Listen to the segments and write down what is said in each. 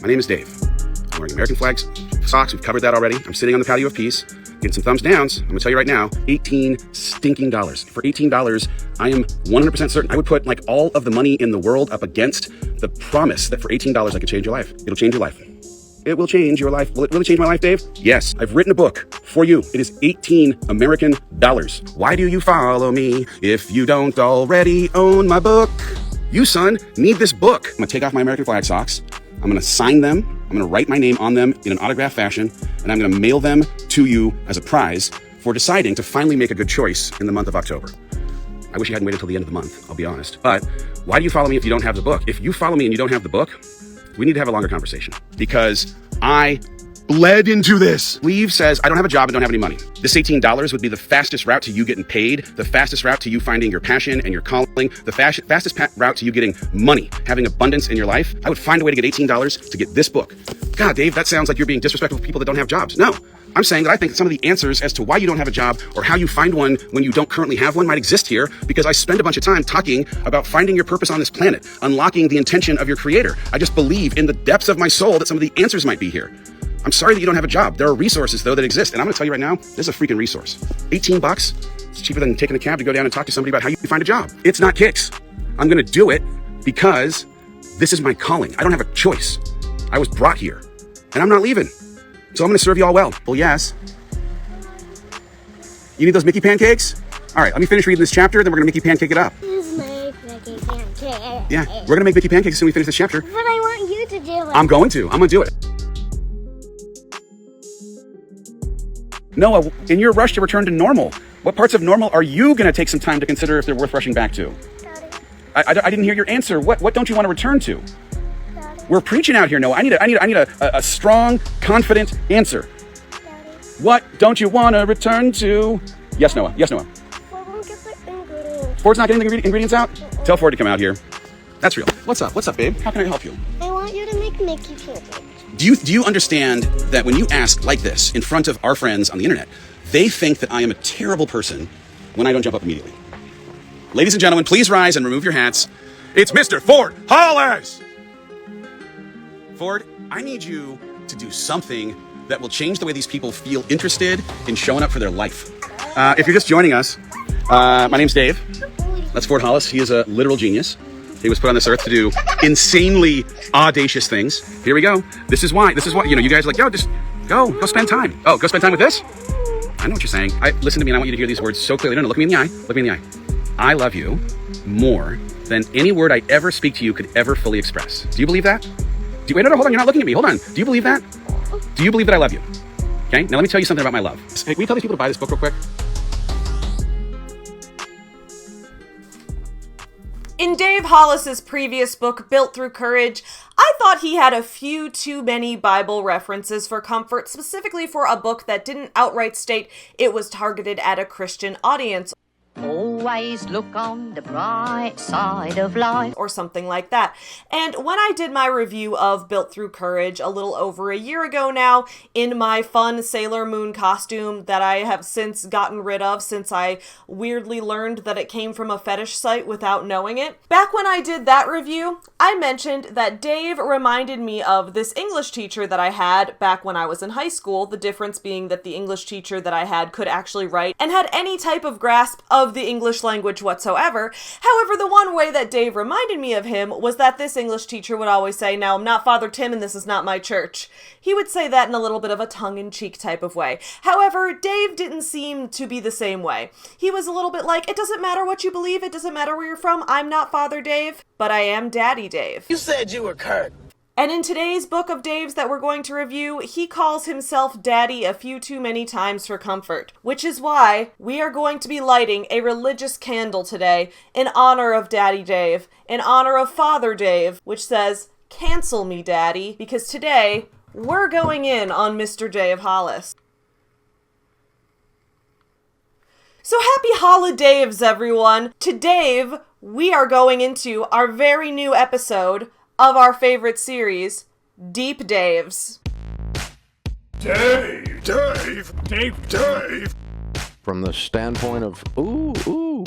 name is Dave. I'm wearing American flags, socks. We've covered that already. I'm sitting on the patio of peace, getting some thumbs downs. I'm gonna tell you right now, $18 stinking. For $18, I am 100% certain I would put like all of the money in the world up against the promise that for $18 I could change your life. It'll change your life. It will change your life. Will it really change my life, Dave? Yes. I've written a book for you. It is 18 American dollars. Why do you follow me if you don't already own my book? You, son, need this book. I'm gonna take off my American flag socks. I'm gonna sign them. I'm gonna write my name on them in an autograph fashion, and I'm gonna mail them to you as a prize for deciding to finally make a good choice in the month of October. I wish you hadn't waited till the end of the month, I'll be honest. But why do you follow me if you don't have the book? If you follow me and you don't have the book, we need to have a longer conversation because I bled into this. Leave says, I don't have a job and don't have any money. This $18 would be the fastest route to you getting paid, the fastest route to you finding your passion and your calling, the fastest route to you getting money, having abundance in your life. I would find a way to get $18 to get this book. God, Dave, that sounds like you're being disrespectful to people that don't have jobs. No, I'm saying that I think some of the answers as to why you don't have a job or how you find one when you don't currently have one might exist here because I spend a bunch of time talking about finding your purpose on this planet, unlocking the intention of your creator. I just believe in the depths of my soul that some of the answers might be here. I'm sorry that you don't have a job. There are resources, though, that exist. And I'm going to tell you right now, this is a freaking resource. $18, it's cheaper than taking a cab to go down and talk to somebody about how you find a job. It's not kicks. I'm going to do it because this is my calling. I don't have a choice. I was brought here, and I'm not leaving. So I'm going to serve you all well. Well, yes. You need those Mickey pancakes? All right, let me finish reading this chapter, then we're going to Mickey pancake it up. Make Mickey pancakes. Yeah, we're going to make Mickey pancakes as soon as we finish this chapter. But I want you to do it. I'm going to do it. Noah, in your rush to return to normal, what parts of normal are you going to take some time to consider if they're worth rushing back to? Daddy. I didn't hear your answer. What don't you want to return to? Daddy. We're preaching out here, Noah. I need a strong, confident answer. Daddy. What don't you want to return to? Yes, Noah. Yes, Noah. Ford won't get the ingredients. Ford's not getting the ingredients out? Tell Ford to come out here. That's real. What's up? What's up, babe? How can I help you? I want you to make Mickey pancakes. Do you understand that when you ask like this in front of our friends on the internet, they think that I am a terrible person when I don't jump up immediately? Ladies and gentlemen, please rise and remove your hats. It's Mr. Ford Hollis! Ford, I need you to do something that will change the way these people feel interested in showing up for their life. If you're just joining us, my name's Dave. That's Ford Hollis. He is a literal genius. He was put on this earth to do insanely audacious things. Here we go. This is why, you guys are like, yo, just go spend time. Oh, go spend time with this? I know what you're saying. Listen to me and I want you to hear these words so clearly. No, look me in the eye. Look me in the eye. I love you more than any word I ever speak to you could ever fully express. Do you believe that? Wait, no, hold on. You're not looking at me. Hold on. Do you believe that? Do you believe that I love you? Okay, now let me tell you something about my love. Hey, can you tell these people to buy this book real quick? In Dave Hollis's previous book, Built Through Courage, I thought he had a few too many Bible references for comfort, specifically for a book that didn't outright state it was targeted at a Christian audience. Always look on the bright side of life. Or something like that. And when I did my review of Built Through Courage a little over a year ago now, in my fun Sailor Moon costume that I have since gotten rid of since I weirdly learned that it came from a fetish site without knowing it. Back when I did that review, I mentioned that Dave reminded me of this English teacher that I had back when I was in high school, the difference being that the English teacher that I had could actually write and had any type of grasp of the English language whatsoever. However, the one way that Dave reminded me of him was that this English teacher would always say, "Now, I'm not Father Tim and this is not my church." He would say that in a little bit of a tongue-in-cheek type of way. However, Dave didn't seem to be the same way. He was a little bit like, it doesn't matter what you believe, it doesn't matter where you're from, I'm not Father Dave, but I am Daddy Dave. You said you were Kurt. And in today's book of Dave's that we're going to review, he calls himself Daddy a few too many times for comfort, which is why we are going to be lighting a religious candle today in honor of Daddy Dave, in honor of Father Dave, which says, "Cancel me, Daddy," because today we're going in on Mr. Dave Hollis. So happy holidays, everyone! To Dave, we are going into our very new episode of our favorite series, Deep Daves. Dave. From the standpoint of, ooh.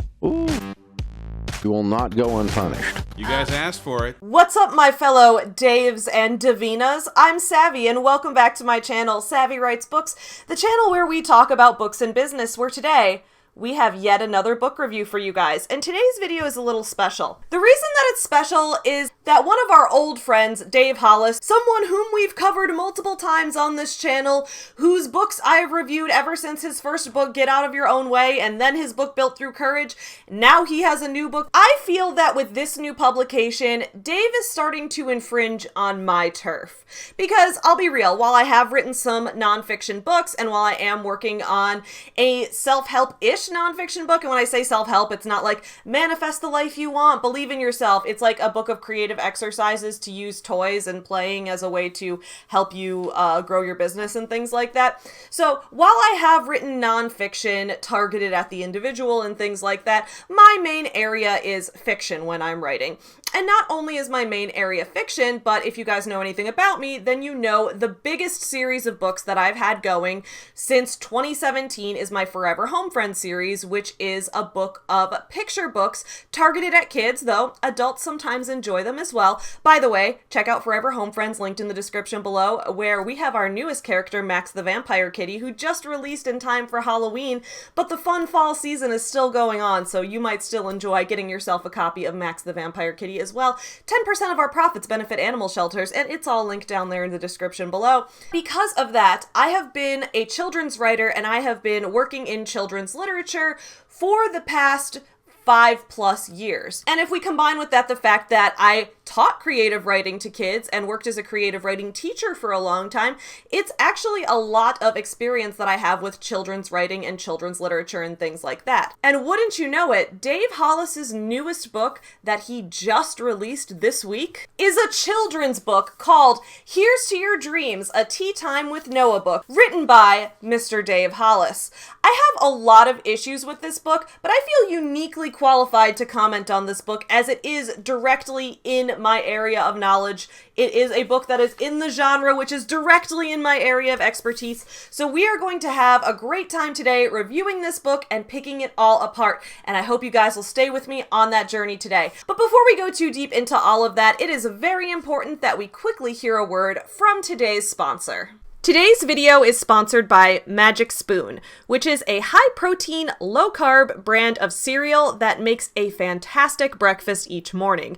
You will not go unpunished. You guys asked for it. What's up, my fellow Daves and Davinas? I'm Savvy, and welcome back to my channel, Savvy Writes Books, the channel where we talk about books and business, where today we have yet another book review for you guys, and today's video is a little special. The reason that it's special is that one of our old friends, Dave Hollis, someone whom we've covered multiple times on this channel, whose books I've reviewed ever since his first book, Get Out of Your Own Way, and then his book, Built Through Courage. Now he has a new book. I feel that with this new publication, Dave is starting to infringe on my turf. Because, I'll be real, while I have written some nonfiction books, and while I am working on a self-help-ish nonfiction book, and when I say self-help, it's not like manifest the life you want, believe in yourself. It's like a book of creative exercises to use toys and playing as a way to help you grow your business and things like that. So while I have written nonfiction targeted at the individual and things like that, my main area is fiction when I'm writing. And not only is my main area fiction, but if you guys know anything about me, then you know the biggest series of books that I've had going since 2017 is my Forever Home Friends series, which is a book of picture books targeted at kids, though adults sometimes enjoy them as well. By the way, check out Forever Home Friends, linked in the description below, where we have our newest character, Max the Vampire Kitty, who just released in time for Halloween, but the fun fall season is still going on, so you might still enjoy getting yourself a copy of Max the Vampire Kitty as well. 10% of our profits benefit animal shelters, and it's all linked down there in the description below. Because of that, I have been a children's writer, and I have been working in children's literature for the past 5+ years. And if we combine with that the fact that I taught creative writing to kids and worked as a creative writing teacher for a long time, it's actually a lot of experience that I have with children's writing and children's literature and things like that. And wouldn't you know it, Dave Hollis's newest book that he just released this week is a children's book called Here's to Your Dreams, a Tea Time with Noah book, written by Mr. Dave Hollis. I have a lot of issues with this book, but I feel uniquely qualified to comment on this book as it is directly in my area of knowledge. It is a book that is in the genre, which is directly in my area of expertise. So we are going to have a great time today reviewing this book and picking it all apart. And I hope you guys will stay with me on that journey today. But before we go too deep into all of that, it is very important that we quickly hear a word from today's sponsor. Today's video is sponsored by Magic Spoon, which is a high-protein, low-carb brand of cereal that makes a fantastic breakfast each morning.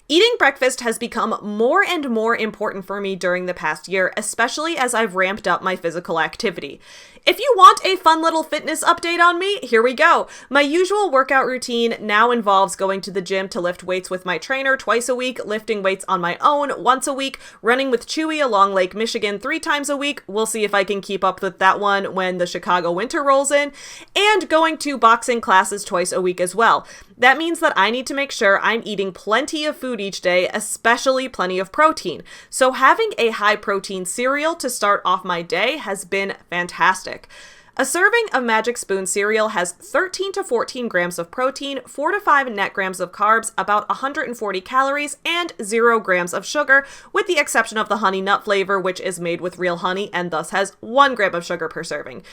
Eating breakfast has become more and more important for me during the past year, especially as I've ramped up my physical activity. If you want a fun little fitness update on me, here we go. My usual workout routine now involves going to the gym to lift weights with my trainer twice a week, lifting weights on my own once a week, running with Chewy along Lake Michigan 3 times a week. We'll see if I can keep up with that one when the Chicago winter rolls in, and going to boxing classes twice a week as well. That means that I need to make sure I'm eating plenty of food each day, especially plenty of protein. So having a high protein cereal to start off my day has been fantastic. A serving of Magic Spoon cereal has 13 to 14 grams of protein, 4 to 5 net grams of carbs, about 140 calories, and 0 grams of sugar, with the exception of the honey nut flavor, which is made with real honey and thus has 1 gram of sugar per serving.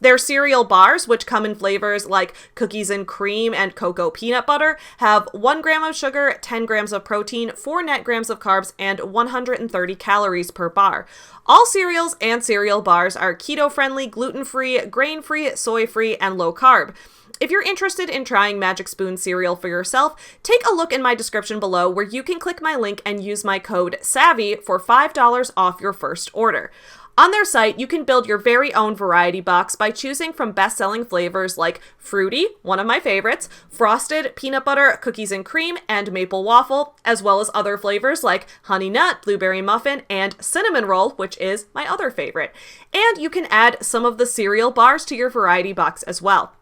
Their cereal bars, which come in flavors like cookies and cream and cocoa peanut butter, have 1 gram of sugar, 10 grams of protein, 4 net grams of carbs, and 130 calories per bar. All cereals and cereal bars are keto-friendly, gluten-free, grain-free, soy-free, and low-carb. If you're interested in trying Magic Spoon cereal for yourself, take a look in my description below where you can click my link and use my code SAVVY for $5 off your first order. On their site, you can build your very own variety box by choosing from best-selling flavors like Fruity, one of my favorites, Frosted, Peanut Butter, Cookies and Cream, and Maple Waffle, as well as other flavors like Honey Nut, Blueberry Muffin, and Cinnamon Roll, which is my other favorite. And you can add some of the cereal bars to your variety box as well.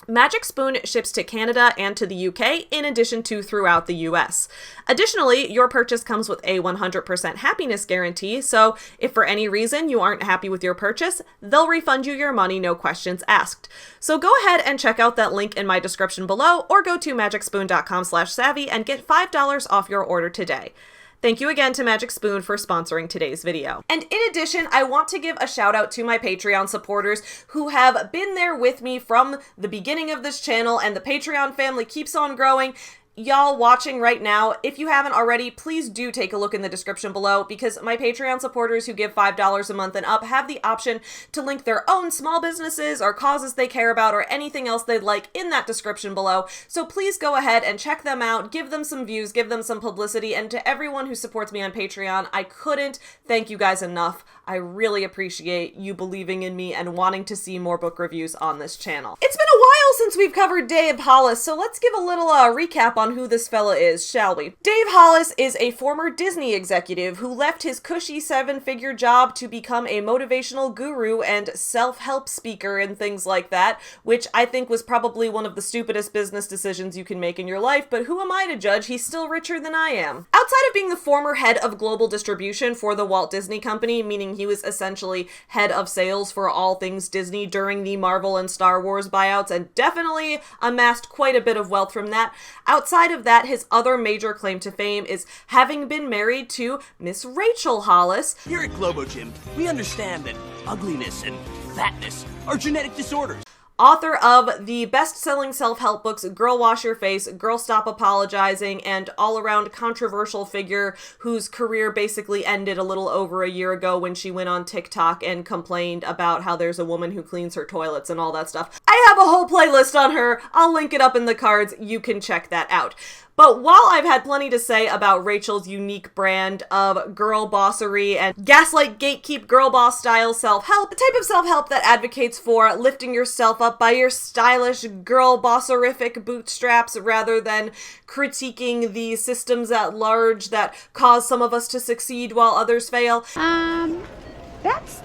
Magic Spoon ships to Canada and to the UK, in addition to throughout the US. Additionally, your purchase comes with a 100% happiness guarantee, so if for any reason you aren't happy with your purchase, they'll refund you your money, no questions asked. So go ahead and check out that link in my description below, or go to magicspoon.com/savvy and get $5 off your order today. Thank you again to Magic Spoon for sponsoring today's video. And in addition, I want to give a shout out to my Patreon supporters who have been there with me from the beginning of this channel, and the Patreon family keeps on growing. y'all watching right now, if you haven't already, please do take a look in the description below, because my Patreon supporters who give $5 a month and up have the option to link their own small businesses or causes they care about or anything else they'd like in that description below. So please go ahead and check them out, give them some views, give them some publicity, and to everyone who supports me on Patreon, I couldn't thank you guys enough. I really appreciate you believing in me and wanting to see more book reviews on this channel. It's been a while since we've covered Dave Hollis, so let's give a little recap on who this fella is, shall we? Dave Hollis is a former Disney executive who left his cushy 7-figure job to become a motivational guru and self-help speaker and things like that, which I think was probably one of the stupidest business decisions you can make in your life, but who am I to judge? He's still richer than I am. Outside of being the former head of global distribution for the Walt Disney Company, meaning he was essentially head of sales for all things Disney during the Marvel and Star Wars buyouts, and definitely amassed quite a bit of wealth from that. Outside of that, his other major claim to fame is having been married to Miss Rachel Hollis. Here at Globo Gym, we understand that ugliness and fatness are genetic disorders. Author of the best-selling self-help books Girl Wash Your Face, Girl Stop Apologizing, and all-around controversial figure whose career basically ended a little over a year ago when she went on TikTok and complained about how there's a woman who cleans her toilets and all that stuff. I have a whole playlist on her. I'll link it up in the cards. You can check that out. But while I've had plenty to say about Rachel's unique brand of girl bossery and gaslight gatekeep girl boss style self-help, the type of self-help that advocates for lifting yourself up by your stylish girl bosserific bootstraps rather than critiquing the systems at large that cause some of us to succeed while others fail. That's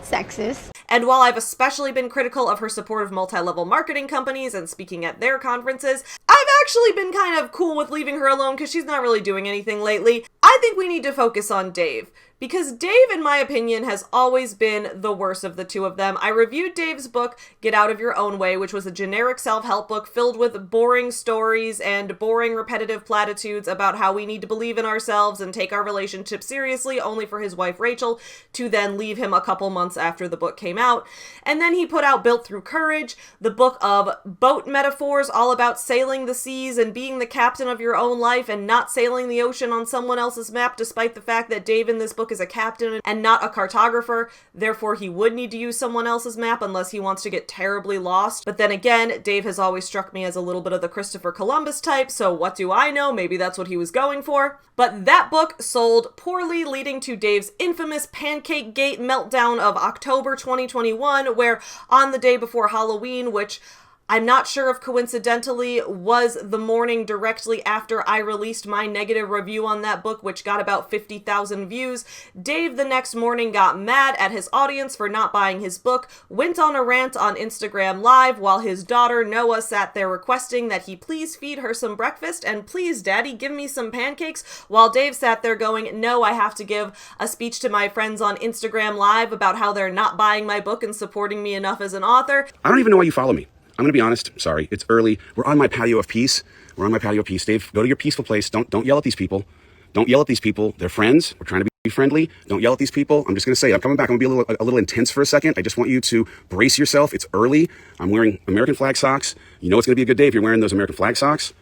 sexist. And while I've especially been critical of her support of multi-level marketing companies and speaking at their conferences, I've actually been kind of cool with leaving her alone because she's not really doing anything lately. I think we need to focus on Dave, because Dave, in my opinion, has always been the worst of the two of them. I reviewed Dave's book, Get Out of Your Own Way, which was a generic self-help book filled with boring stories and boring repetitive platitudes about how we need to believe in ourselves and take our relationship seriously, only for his wife Rachel to then leave him a couple months after the book came out. And then he put out Built Through Courage, the book of boat metaphors all about sailing the seas and being the captain of your own life and not sailing the ocean on someone else's map, despite the fact that Dave in this book is a captain and not a cartographer. Therefore, he would need to use someone else's map unless he wants to get terribly lost. But then again, Dave has always struck me as a little bit of the Christopher Columbus type, so what do I know? Maybe that's what he was going for. But that book sold poorly, leading to Dave's infamous Pancake Gate meltdown of October 2021, where on the day before Halloween, which I'm not sure if coincidentally was the morning directly after I released my negative review on that book, which got about 50,000 views, Dave the next morning got mad at his audience for not buying his book, went on a rant on Instagram Live while his daughter Noah sat there requesting that he please feed her some breakfast and please daddy give me some pancakes, while Dave sat there going, no, I have to give a speech to my friends on Instagram Live about how they're not buying my book and supporting me enough as an author. I don't even know why you follow me. I'm going to be honest. Sorry, it's early. We're on my patio of peace. Dave, go to your peaceful place. Don't yell at these people. Don't yell at these people. They're friends. We're trying to be friendly. Don't yell at these people. I'm just going to say, I'm coming back. I'm going to be a little intense for a second. I just want you to brace yourself. It's early. I'm wearing American flag socks. You know it's going to be a good day if you're wearing those American flag socks.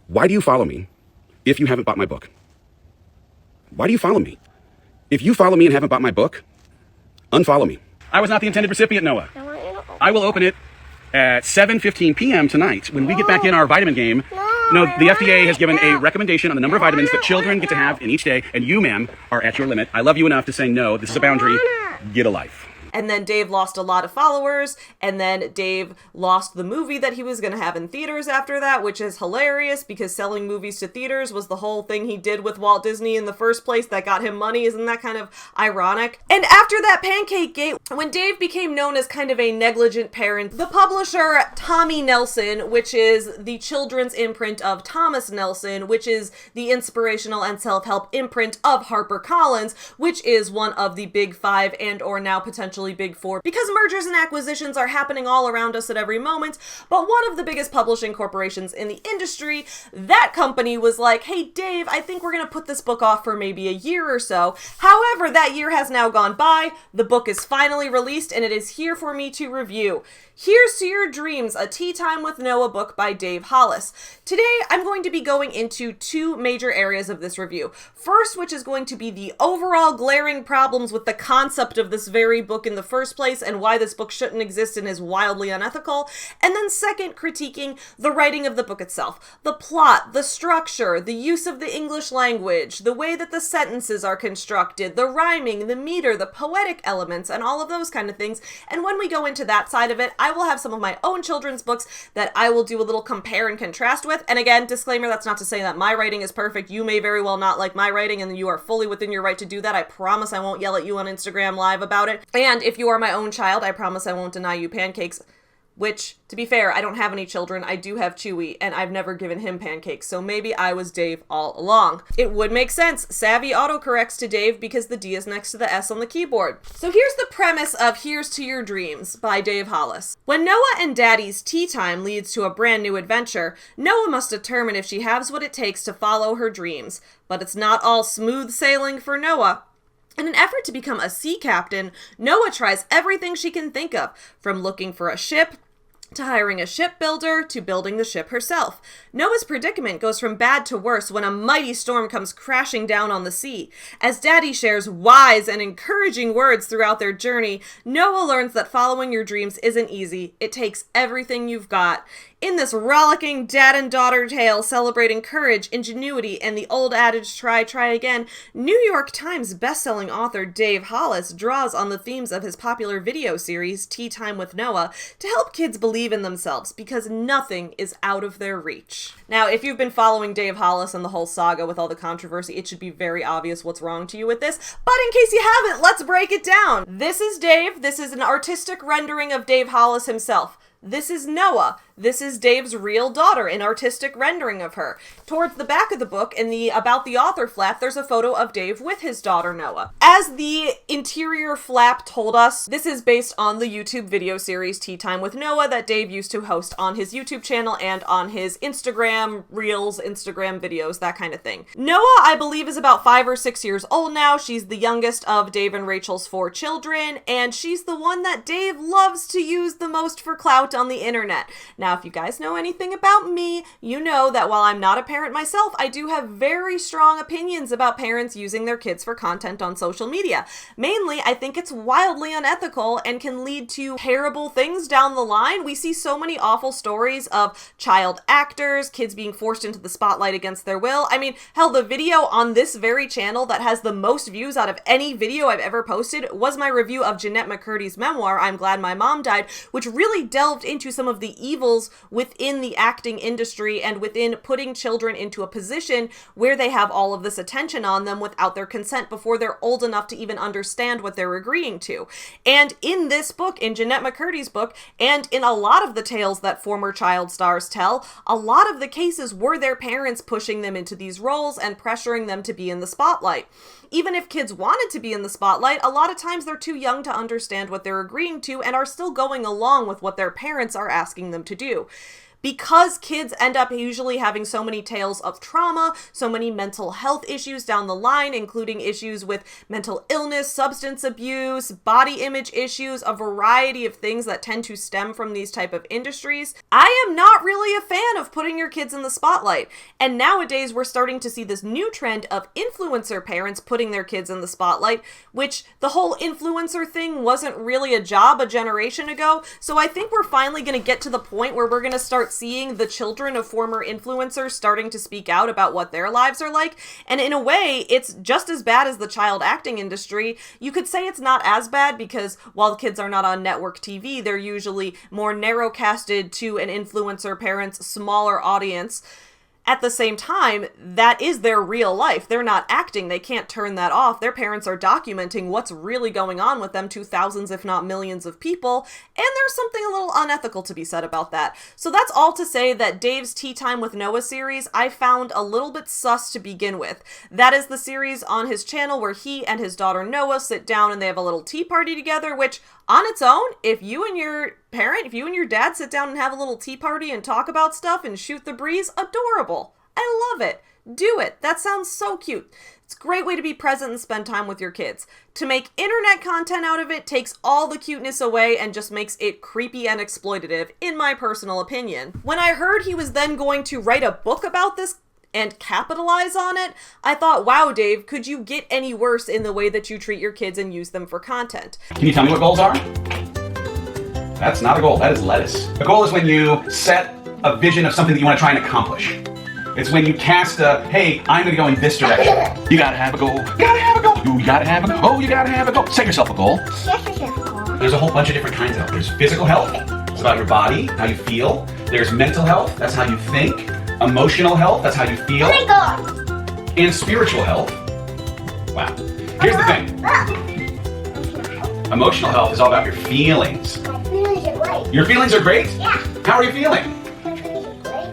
Why do you follow me if you haven't bought my book? Why do you follow me? If you follow me and haven't bought my book, unfollow me. I was not the intended recipient, Noah. I will open it at 7:15 p.m. tonight when we get back in our vitamin game. No, the FDA has given a recommendation on the number of vitamins that children get to have in each day, and you, ma'am, are at your limit. I love you enough to say no, this is a boundary. Get a life. And then Dave lost a lot of followers, and then Dave lost the movie that he was going to have in theaters after that, which is hilarious because selling movies to theaters was the whole thing he did with Walt Disney in the first place that got him money. Isn't that kind of ironic? And after that Pancake Gate, when Dave became known as kind of a negligent parent, the publisher Tommy Nelson, which is the children's imprint of Thomas Nelson, which is the inspirational and self-help imprint of HarperCollins, which is one of the big five and or now potentially especially Big Four, because mergers and acquisitions are happening all around us at every moment. But one of the biggest publishing corporations in the industry, that company was like, hey Dave, I think we're gonna put this book off for maybe a year or so. However, that year has now gone by, the book is finally released, and it is here for me to review. Here's to Your Dreams, a Tea Time with Noah book by Dave Hollis. Today, I'm going to be going into two major areas of this review. First, which is going to be the overall glaring problems with the concept of this very book in the first place and why this book shouldn't exist and is wildly unethical. And then second, critiquing the writing of the book itself. The plot, the structure, the use of the English language, the way that the sentences are constructed, the rhyming, the meter, the poetic elements, and all of those kind of things. And when we go into that side of it, I will have some of my own children's books that I will do a little compare and contrast with. And again, disclaimer, that's not to say that my writing is perfect. You may very well not like my writing, and you are fully within your right to do that. I promise I won't yell at you on Instagram Live about it. And if you are my own child, I promise I won't deny you pancakes. Which, to be fair, I don't have any children. I do have Chewy, and I've never given him pancakes, so maybe I was Dave all along. It would make sense. SAVY autocorrects to Dave because the D is next to the S on the keyboard. So here's the premise of Here's to Your Dreams by Dave Hollis. When Noah and Daddy's tea time leads to a brand new adventure, Noah must determine if she has what it takes to follow her dreams. But it's not all smooth sailing for Noah. In an effort to become a sea captain, Noah tries everything she can think of, from looking for a ship, to hiring a shipbuilder, to building the ship herself. Noah's predicament goes from bad to worse when a mighty storm comes crashing down on the sea. As Daddy shares wise and encouraging words throughout their journey, Noah learns that following your dreams isn't easy. It takes everything you've got. In this rollicking dad and daughter tale celebrating courage, ingenuity, and the old adage, try again, New York Times bestselling author Dave Hollis draws on the themes of his popular video series, Tea Time with Noah, to help kids believe in themselves, because nothing is out of their reach. Now, if you've been following Dave Hollis and the whole saga with all the controversy, it should be very obvious what's wrong to you with this, but in case you haven't, let's break it down. This is Dave. This is an artistic rendering of Dave Hollis himself. This is Noah. This is Dave's real daughter, an artistic rendering of her. Towards the back of the book, in the About the Author flap, there's a photo of Dave with his daughter, Noah. As the interior flap told us, this is based on the YouTube video series Tea Time with Noah that Dave used to host on his YouTube channel and on his Instagram Reels, Instagram videos, that kind of thing. Noah, I believe, is about 5 or 6 years old now. She's the youngest of Dave and Rachel's 4 children, and she's the one that Dave loves to use the most for clout on the internet. Now, if you guys know anything about me, you know that while I'm not a parent myself, I do have very strong opinions about parents using their kids for content on social media. Mainly, I think it's wildly unethical and can lead to terrible things down the line. We see so many awful stories of child actors, kids being forced into the spotlight against their will. I mean, hell, the video on this very channel that has the most views out of any video I've ever posted was my review of Jeanette McCurdy's memoir, I'm Glad My Mom Died, which really delved into some of the evils within the acting industry and within putting children into a position where they have all of this attention on them without their consent before they're old enough to even understand what they're agreeing to. And in this book, in Jeanette McCurdy's book, and in a lot of the tales that former child stars tell, a lot of the cases were their parents pushing them into these roles and pressuring them to be in the spotlight. Even if kids wanted to be in the spotlight, a lot of times they're too young to understand what they're agreeing to and are still going along with what their parents are asking them to do. Because kids end up usually having so many tales of trauma, so many mental health issues down the line, including issues with mental illness, substance abuse, body image issues, a variety of things that tend to stem from these type of industries, I am not really a fan of putting your kids in the spotlight. And nowadays we're starting to see this new trend of influencer parents putting their kids in the spotlight, which the whole influencer thing wasn't really a job a generation ago. So I think we're finally going to get to the point where we're going to start seeing the children of former influencers starting to speak out about what their lives are like. And in a way, it's just as bad as the child acting industry. You could say it's not as bad because while the kids are not on network TV, they're usually more narrowcasted to an influencer parent's smaller audience. At the same time, that is their real life. They're not acting. They can't turn that off. Their parents are documenting what's really going on with them to thousands, if not millions of people. And there's something a little unethical to be said about that. So that's all to say that Dave's Tea Time with Noah series I found a little bit sus to begin with. That is the series on his channel where he and his daughter Noah sit down and they have a little tea party together, which On its own, if you and your dad sit down and have a little tea party and talk about stuff and shoot the breeze, adorable. I love it. Do it. That sounds so cute. It's a great way to be present and spend time with your kids. To make internet content out of it takes all the cuteness away and just makes it creepy and exploitative, in my personal opinion. When I heard he was then going to write a book about this and capitalize on it, I thought, wow, Dave, could you get any worse in the way that you treat your kids and use them for content? Can you tell me what goals are? That's not a goal, that is lettuce. A goal is when you set a vision of something that you want to try and accomplish. It's when you cast a, hey, I'm going to go in this direction. You gotta have a goal. You gotta have a goal. You gotta have a goal. You gotta have a goal. Set yourself a goal. There's a whole bunch of different kinds of health. There's physical health. It's about your body, how you feel. There's mental health. That's how you think. Emotional health. That's how you feel. And spiritual health. Wow. Here's the thing. Emotional health is all about your feelings. My feelings are great. Your feelings are great? Yeah. How are you feeling? My feelings are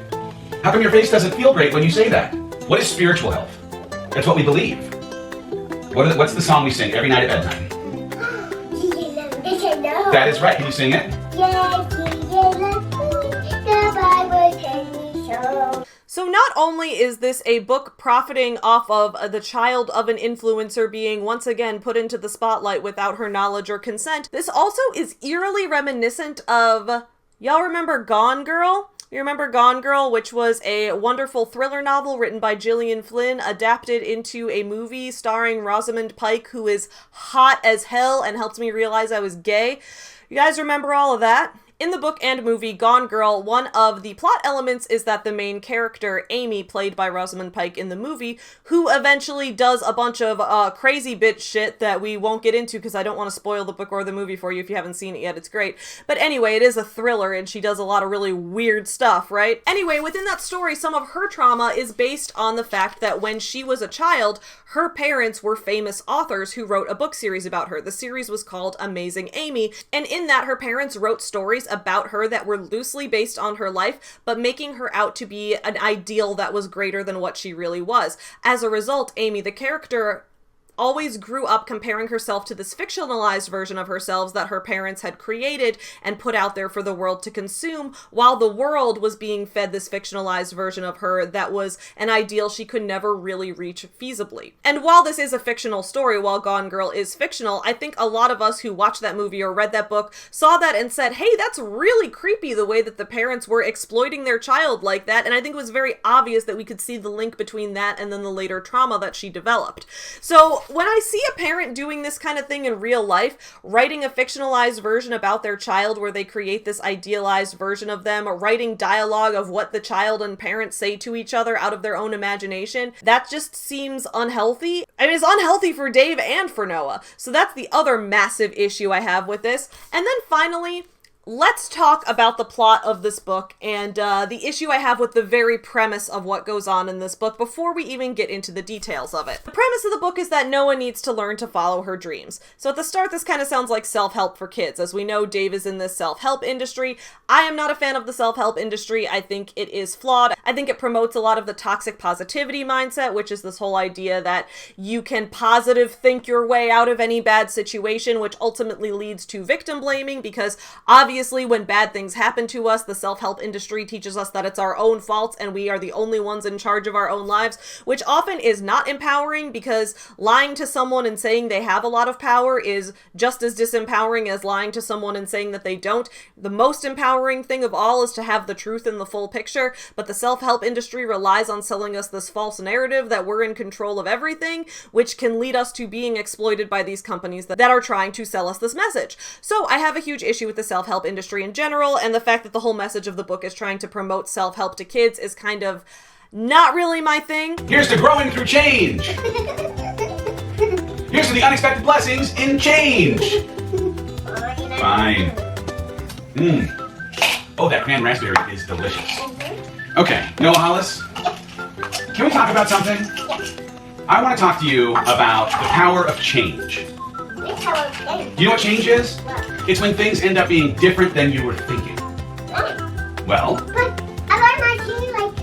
great. How come your face doesn't feel great when you say that? What is spiritual health? That's what we believe. What's the song we sing every night at bedtime? That is right. Can you sing it? So not only is this a book profiting off of the child of an influencer being once again put into the spotlight without her knowledge or consent, this also is eerily reminiscent of, y'all remember Gone Girl? You remember Gone Girl, which was a wonderful thriller novel written by Gillian Flynn, adapted into a movie starring Rosamund Pike, who is hot as hell and helped me realize I was gay. You guys remember all of that? In the book and movie Gone Girl, one of the plot elements is that the main character, Amy, played by Rosamund Pike in the movie, who eventually does a bunch of crazy bitch shit that we won't get into because I don't want to spoil the book or the movie for you if you haven't seen it yet. It's great. But anyway, it is a thriller and she does a lot of really weird stuff, right? Anyway, within that story, some of her trauma is based on the fact that when she was a child, her parents were famous authors who wrote a book series about her. The series was called Amazing Amy, and in that her parents wrote stories about her that were loosely based on her life, but making her out to be an ideal that was greater than what she really was. As a result, Amy, the character, always grew up comparing herself to this fictionalized version of herself that her parents had created and put out there for the world to consume, while the world was being fed this fictionalized version of her that was an ideal she could never really reach feasibly. And while this is a fictional story, while Gone Girl is fictional, I think a lot of us who watched that movie or read that book saw that and said, hey, that's really creepy the way that the parents were exploiting their child like that, and I think it was very obvious that we could see the link between that and then the later trauma that she developed. So when I see a parent doing this kind of thing in real life, writing a fictionalized version about their child where they create this idealized version of them, or writing dialogue of what the child and parents say to each other out of their own imagination, that just seems unhealthy. I mean, it's unhealthy for Dave and for Noah. So that's the other massive issue I have with this. And then finally, let's talk about the plot of this book and the issue I have with the very premise of what goes on in this book before we even get into the details of it. The premise of the book is that Noah needs to learn to follow her dreams. So at the start, this kind of sounds like self-help for kids. As we know, Dave is in this self-help industry. I am not a fan of the self-help industry. I think it is flawed. I think it promotes a lot of the toxic positivity mindset, which is this whole idea that you can positive think your way out of any bad situation, which ultimately leads to victim blaming, because obviously when bad things happen to us, the self-help industry teaches us that it's our own fault and we are the only ones in charge of our own lives, which often is not empowering, because lying to someone and saying they have a lot of power is just as disempowering as lying to someone and saying that they don't. The most empowering thing of all is to have the truth in the full picture, but the self-help industry relies on selling us this false narrative that we're in control of everything, which can lead us to being exploited by these companies that are trying to sell us this message. So I have a huge issue with the self-help industry in general, and the fact that the whole message of the book is trying to promote self-help to kids is kind of not really my thing. Here's to growing through change. Here's to the unexpected blessings in change. Fine. Oh, that cran raspberry is delicious. Okay, Noah Hollis, can we talk about something? I want to talk to you about the power of change. Do you know what change is? It's when things end up being different than you were thinking. Well? But I like my shoes like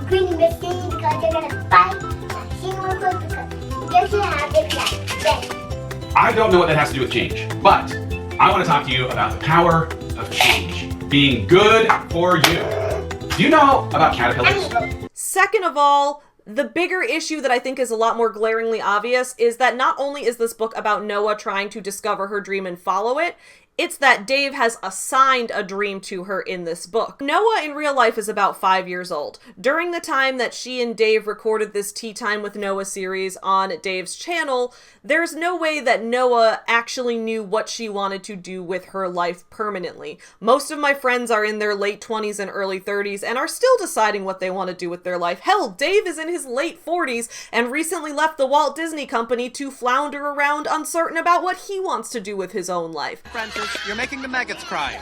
green machine because they're gonna fight my shoe real quick because they're gonna have it like that. I don't know what that has to do with change, but I want to talk to you about the power of change being good for you. Do you know about caterpillars? Second of all, the bigger issue that I think is a lot more glaringly obvious is that not only is this book about Noah trying to discover her dream and follow it, it's that Dave has assigned a dream to her in this book. Noah in real life is about 5 years old. During the time that she and Dave recorded this Tea Time with Noah series on Dave's channel, there's no way that Noah actually knew what she wanted to do with her life permanently. Most of my friends are in their late 20s and early 30s and are still deciding what they want to do with their life. Hell, Dave is in his late 40s and recently left the Walt Disney Company to flounder around uncertain about what he wants to do with his own life. Francis, you're making the maggots cry.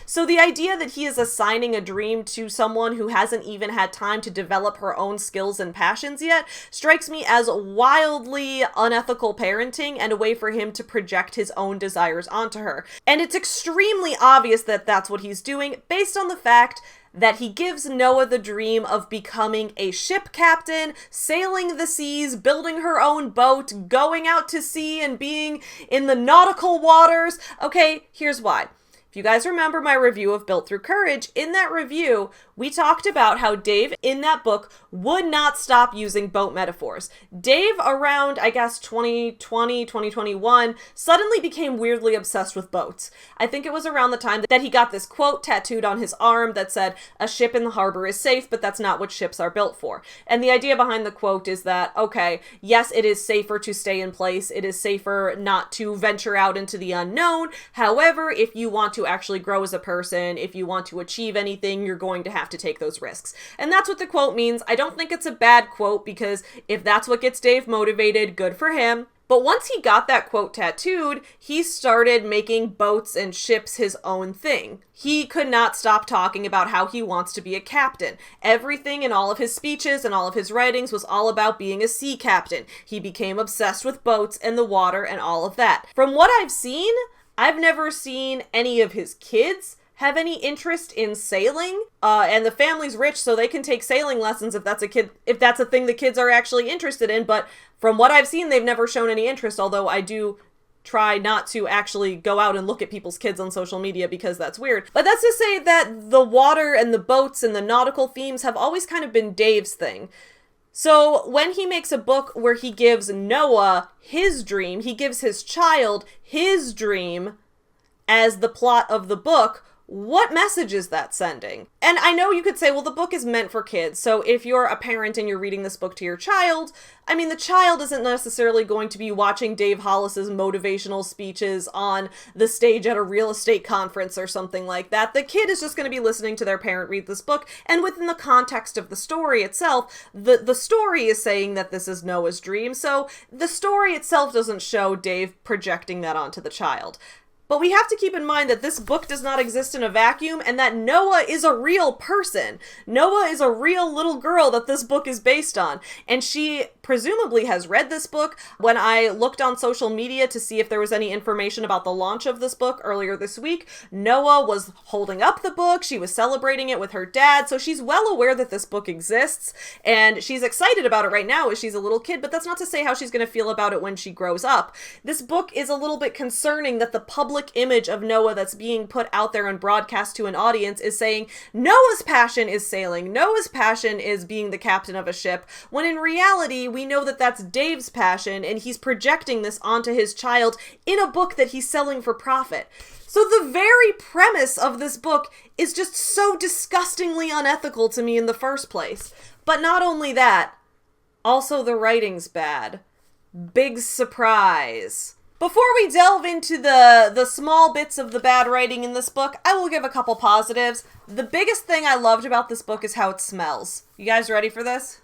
So the idea that he is assigning a dream to someone who hasn't even had time to develop her own skills and passions yet strikes me as wildly unethical parenting and a way for him to project his own desires onto her. And it's extremely obvious that that's what he's doing based on the fact that he gives Noah the dream of becoming a ship captain, sailing the seas, building her own boat, going out to sea and being in the nautical waters. Okay, here's why. If you guys remember my review of Built Through Courage, in that review, we talked about how Dave, in that book, would not stop using boat metaphors. Dave, around, I guess, 2020, 2021, suddenly became weirdly obsessed with boats. I think it was around the time that he got this quote tattooed on his arm that said, "A ship in the harbor is safe, but that's not what ships are built for." And the idea behind the quote is that, okay, yes, it is safer to stay in place. It is safer not to venture out into the unknown. However, if you want to actually grow as a person, if you want to achieve anything, you're going to have to take those risks. And that's what the quote means. I don't think it's a bad quote, because if that's what gets Dave motivated, good for him. But once he got that quote tattooed, he started making boats and ships his own thing. He could not stop talking about how he wants to be a captain. Everything in all of his speeches and all of his writings was all about being a sea captain. He became obsessed with boats and the water and all of that. From what I've seen, I've never seen any of his kids have any interest in sailing, and the family's rich, so they can take sailing lessons if that's a thing the kids are actually interested in. But from what I've seen, they've never shown any interest, although I do try not to actually go out and look at people's kids on social media because that's weird. But that's to say that the water and the boats and the nautical themes have always kind of been Dave's thing. So when he makes a book where he gives Noah his dream, he gives his child his dream as the plot of the book, what message is that sending? And I know you could say, well, the book is meant for kids. So if you're a parent and you're reading this book to your child, I mean, the child isn't necessarily going to be watching Dave Hollis's motivational speeches on the stage at a real estate conference or something like that. The kid is just going to be listening to their parent read this book. And within the context of the story itself, the story is saying that this is Noah's dream. So the story itself doesn't show Dave projecting that onto the child. But we have to keep in mind that this book does not exist in a vacuum and that Noah is a real person. Noah is a real little girl that this book is based on. And she presumably has read this book. When I looked on social media to see if there was any information about the launch of this book earlier this week, Noah was holding up the book. She was celebrating it with her dad. So she's well aware that this book exists. And she's excited about it right now as she's a little kid. But that's not to say how she's going to feel about it when she grows up. This book is a little bit concerning that the public image of Noah that's being put out there and broadcast to an audience is saying Noah's passion is sailing, Noah's passion is being the captain of a ship, when in reality we know that that's Dave's passion and he's projecting this onto his child in a book that he's selling for profit. So the very premise of this book is just so disgustingly unethical to me in the first place. But not only that, also the writing's bad. Big surprise. Before we delve into the small bits of the bad writing in this book, I will give a couple positives. The biggest thing I loved about this book is how it smells. You guys ready for this?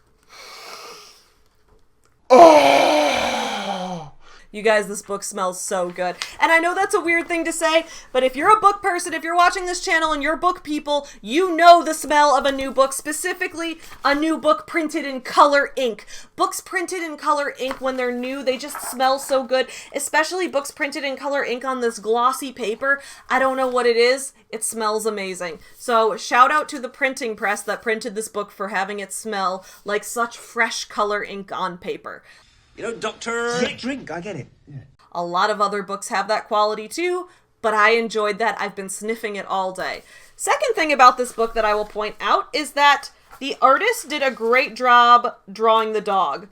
Oh! You guys, this book smells so good. And I know that's a weird thing to say, but if you're a book person, if you're watching this channel and you're book people, you know the smell of a new book, specifically a new book printed in color ink. Books printed in color ink, when they're new, they just smell so good, especially books printed in color ink on this glossy paper. I don't know what it is. It smells amazing. So shout out to the printing press that printed this book for having it smell like such fresh color ink on paper. You know, Doctor... Drink, I get it. Yeah. A lot of other books have that quality too, but I enjoyed that. I've been sniffing it all day. Second thing about this book that I will point out is that the artist did a great job drawing the dog.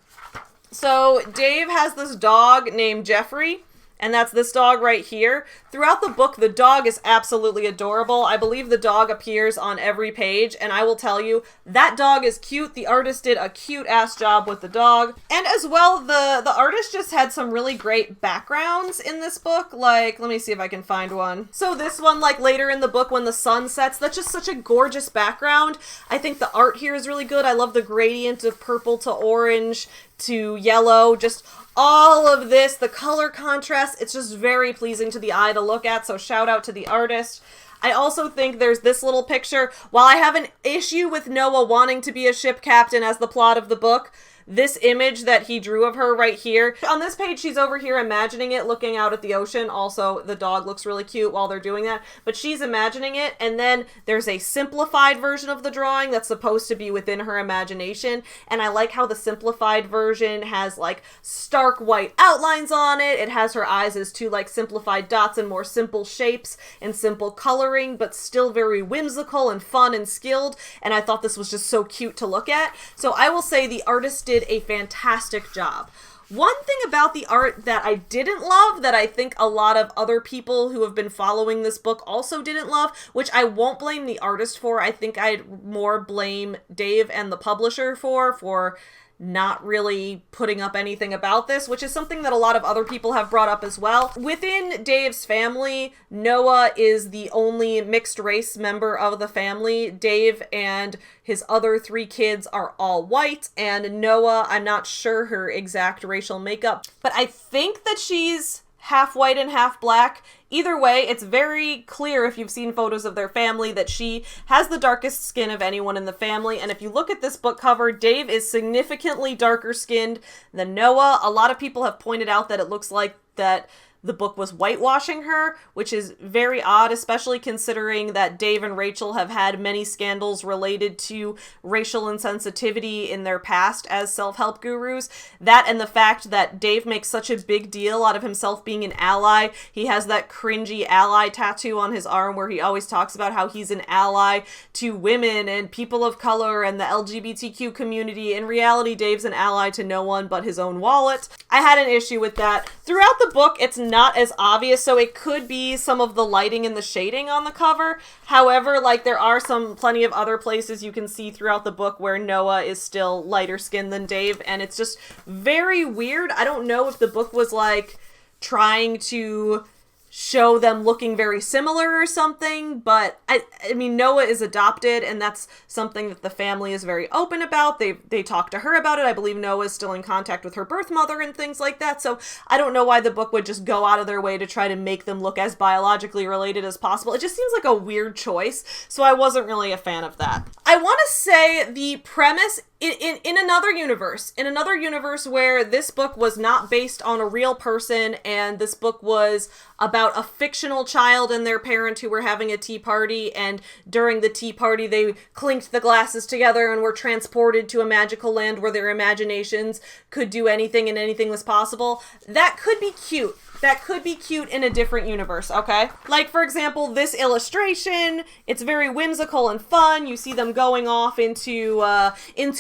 So Dave has this dog named Jeffrey, and that's this dog right here. Throughout the book, the dog is absolutely adorable. I believe the dog appears on every page, and I will tell you, that dog is cute. The artist did a cute-ass job with the dog. And as well, the artist just had some really great backgrounds in this book. Like, let me see if I can find one. So this one, like later in the book when the sun sets, that's just such a gorgeous background. I think the art here is really good. I love the gradient of purple to orange to yellow, just all of this, the color contrast, it's just very pleasing to the eye to look at, so shout out to the artist. I also think there's this little picture. While I have an issue with Noah wanting to be a ship captain as the plot of the book, this image that he drew of her right here. On this page, she's over here imagining it, looking out at the ocean. Also, the dog looks really cute while they're doing that, but she's imagining it, and then there's a simplified version of the drawing that's supposed to be within her imagination, and I like how the simplified version has, like, stark white outlines on it. It has her eyes as two, like, simplified dots and more simple shapes and simple coloring, but still very whimsical and fun and skilled, and I thought this was just so cute to look at. So I will say the artist did a fantastic job. One thing about the art that I didn't love, that I think a lot of other people who have been following this book also didn't love, which I won't blame the artist for, I think I'd more blame Dave and the publisher for not really putting up anything about this, which is something that a lot of other people have brought up as well. Within Dave's family, Noah is the only mixed race member of the family. Dave and his other 3 kids are all white, and Noah, I'm not sure her exact racial makeup, but I think that she's half white and half black. Either way, it's very clear if you've seen photos of their family that she has the darkest skin of anyone in the family. And if you look at this book cover, Dave is significantly darker skinned than Noah. A lot of people have pointed out that it looks like that the book was whitewashing her, which is very odd, especially considering that Dave and Rachel have had many scandals related to racial insensitivity in their past as self-help gurus. That and the fact that Dave makes such a big deal out of himself being an ally. He has that cringy ally tattoo on his arm where he always talks about how he's an ally to women and people of color and the LGBTQ community. In reality, Dave's an ally to no one but his own wallet. I had an issue with that. Throughout the book, it's not as obvious, so it could be some of the lighting and the shading on the cover. However, like, there are plenty of other places you can see throughout the book where Noah is still lighter skinned than Dave, and it's just very weird. I don't know if the book was, like, trying to show them looking very similar or something, but I mean, Noah is adopted, and that's something that the family is very open about. They talk to her about it. I believe Noah is still in contact with her birth mother and things like that, so I don't know why the book would just go out of their way to try to make them look as biologically related as possible. It just seems like a weird choice, so I wasn't really a fan of that. I want to say the premise in another universe where this book was not based on a real person, and this book was about a fictional child and their parent who were having a tea party, and during the tea party they clinked the glasses together and were transported to a magical land where their imaginations could do anything and anything was possible. That could be cute. That could be cute in a different universe, okay? Like, for example, this illustration, it's very whimsical and fun. You see them going off into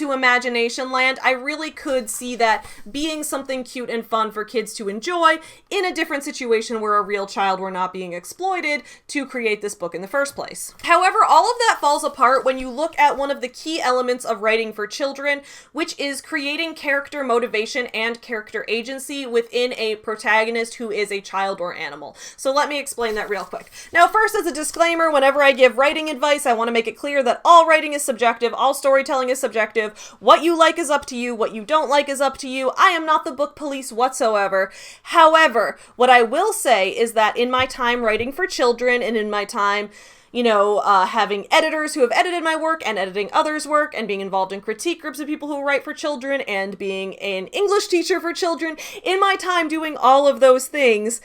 imagination land. I really could see that being something cute and fun for kids to enjoy in a different situation where a real child were not being exploited to create this book in the first place. However, all of that falls apart when you look at one of the key elements of writing for children, which is creating character motivation and character agency within a protagonist who is a child or animal. So let me explain that real quick. Now, first, as a disclaimer, whenever I give writing advice, I want to make it clear that all writing is subjective, all storytelling is subjective. What you like is up to you, what you don't like is up to you. I am not the book police whatsoever. However, what I will say is that in my time writing for children and in my time having editors who have edited my work and editing others' work and being involved in critique groups of people who write for children and being an English teacher for children, in my time doing all of those things,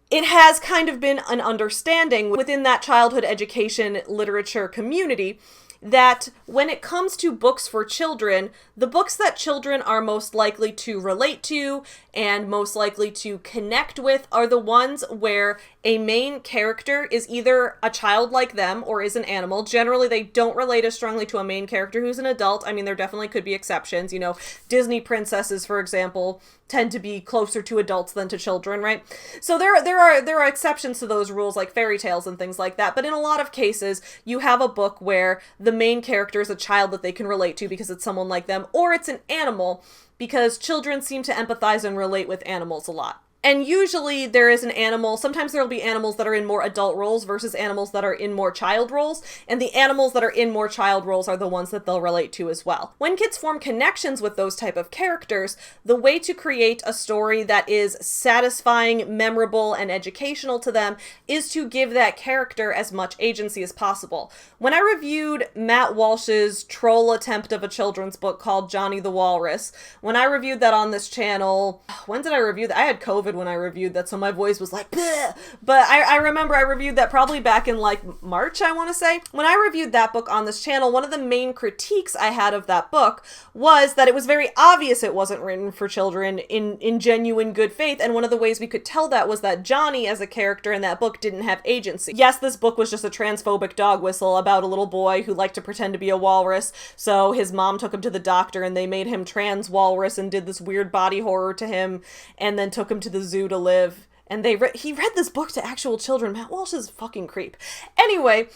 it has kind of been an understanding within that childhood education literature community that when it comes to books for children, the books that children are most likely to relate to and most likely to connect with are the ones where a main character is either a child like them or is an animal. Generally, they don't relate as strongly to a main character who's an adult. I mean, there definitely could be exceptions. You know, Disney princesses, for example, tend to be closer to adults than to children, right? So there are exceptions to those rules, like fairy tales and things like that. But in a lot of cases, you have a book where the main character is a child that they can relate to because it's someone like them, or it's an animal because children seem to empathize and relate with animals a lot. And usually there is an animal, sometimes there will be animals that are in more adult roles versus animals that are in more child roles, and the animals that are in more child roles are the ones that they'll relate to as well. When kids form connections with those type of characters, the way to create a story that is satisfying, memorable, and educational to them is to give that character as much agency as possible. When I reviewed Matt Walsh's troll attempt of a children's book called Johnny the Walrus, when I reviewed that on this channel, when did I review that? I had COVID when I reviewed that, so my voice was like, bleh. But I remember I reviewed that probably back in like March, I want to say. When I reviewed that book on this channel, one of the main critiques I had of that book was that it was very obvious it wasn't written for children in genuine good faith, and one of the ways we could tell that was that Johnny as a character in that book didn't have agency. Yes, this book was just a transphobic dog whistle about a little boy who liked to pretend to be a walrus, so his mom took him to the doctor and they made him trans walrus and did this weird body horror to him and then took him to the zoo to live, and he read this book to actual children. Matt Walsh is a fucking creep. Anyway,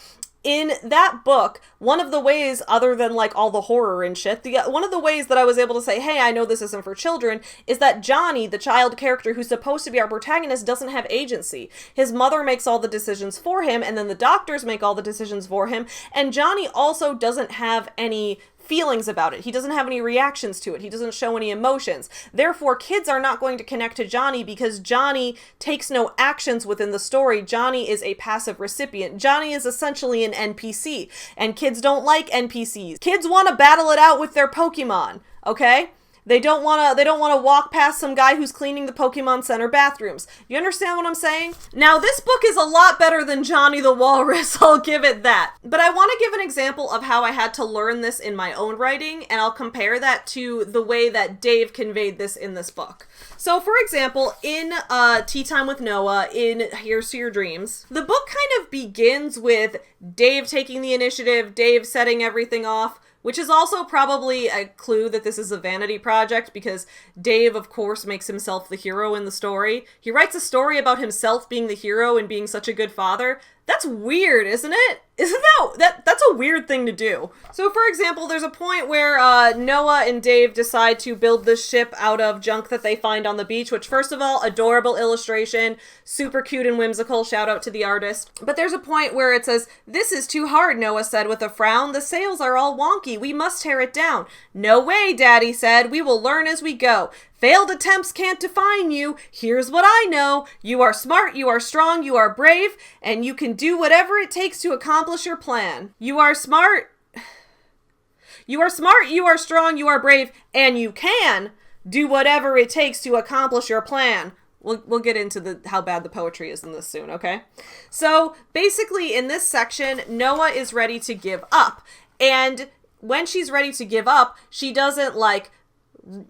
in that book, one of the ways, other than like all the horror and shit, one of the ways that I was able to say, hey, I know this isn't for children, is that Johnny, the child character who's supposed to be our protagonist, doesn't have agency. His mother makes all the decisions for him, and then the doctors make all the decisions for him, and Johnny also doesn't have any feelings about it. He doesn't have any reactions to it. He doesn't show any emotions. Therefore, kids are not going to connect to Johnny because Johnny takes no actions within the story. Johnny is a passive recipient. Johnny is essentially an NPC, and kids don't like NPCs. Kids want to battle it out with their Pokemon, okay? They don't want to walk past some guy who's cleaning the Pokemon Center bathrooms. You understand what I'm saying? Now, this book is a lot better than Johnny the Walrus, I'll give it that. But I want to give an example of how I had to learn this in my own writing, and I'll compare that to the way that Dave conveyed this in this book. So, for example, in Tea Time with Noah, in Here's to Your Dreams, the book kind of begins with Dave taking the initiative, Dave setting everything off, which is also probably a clue that this is a vanity project because Dave, of course, makes himself the hero in the story. He writes a story about himself being the hero and being such a good father. That's weird, isn't it? Isn't that's a weird thing to do. So, for example, there's a point where Noah and Dave decide to build this ship out of junk that they find on the beach, which, first of all, adorable illustration, super cute and whimsical, shout out to the artist. But there's a point where it says, "This is too hard," Noah said with a frown. "The sails are all wonky. We must tear it down." "No way," Daddy said. "We will learn as we go. Failed attempts can't define you. Here's what I know. You are smart, you are strong, you are brave, and you can do whatever it takes to accomplish your plan. You are smart, you are strong, you are brave, and you can do whatever it takes to accomplish your plan." We'll get into how bad the poetry is in this soon, okay? So basically in this section, Noah is ready to give up. And when she's ready to give up, she doesn't like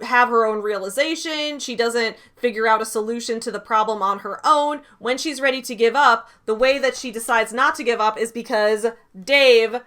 have her own realization. She doesn't figure out a solution to the problem on her own. When she's ready to give up, the way that she decides not to give up is because Dave,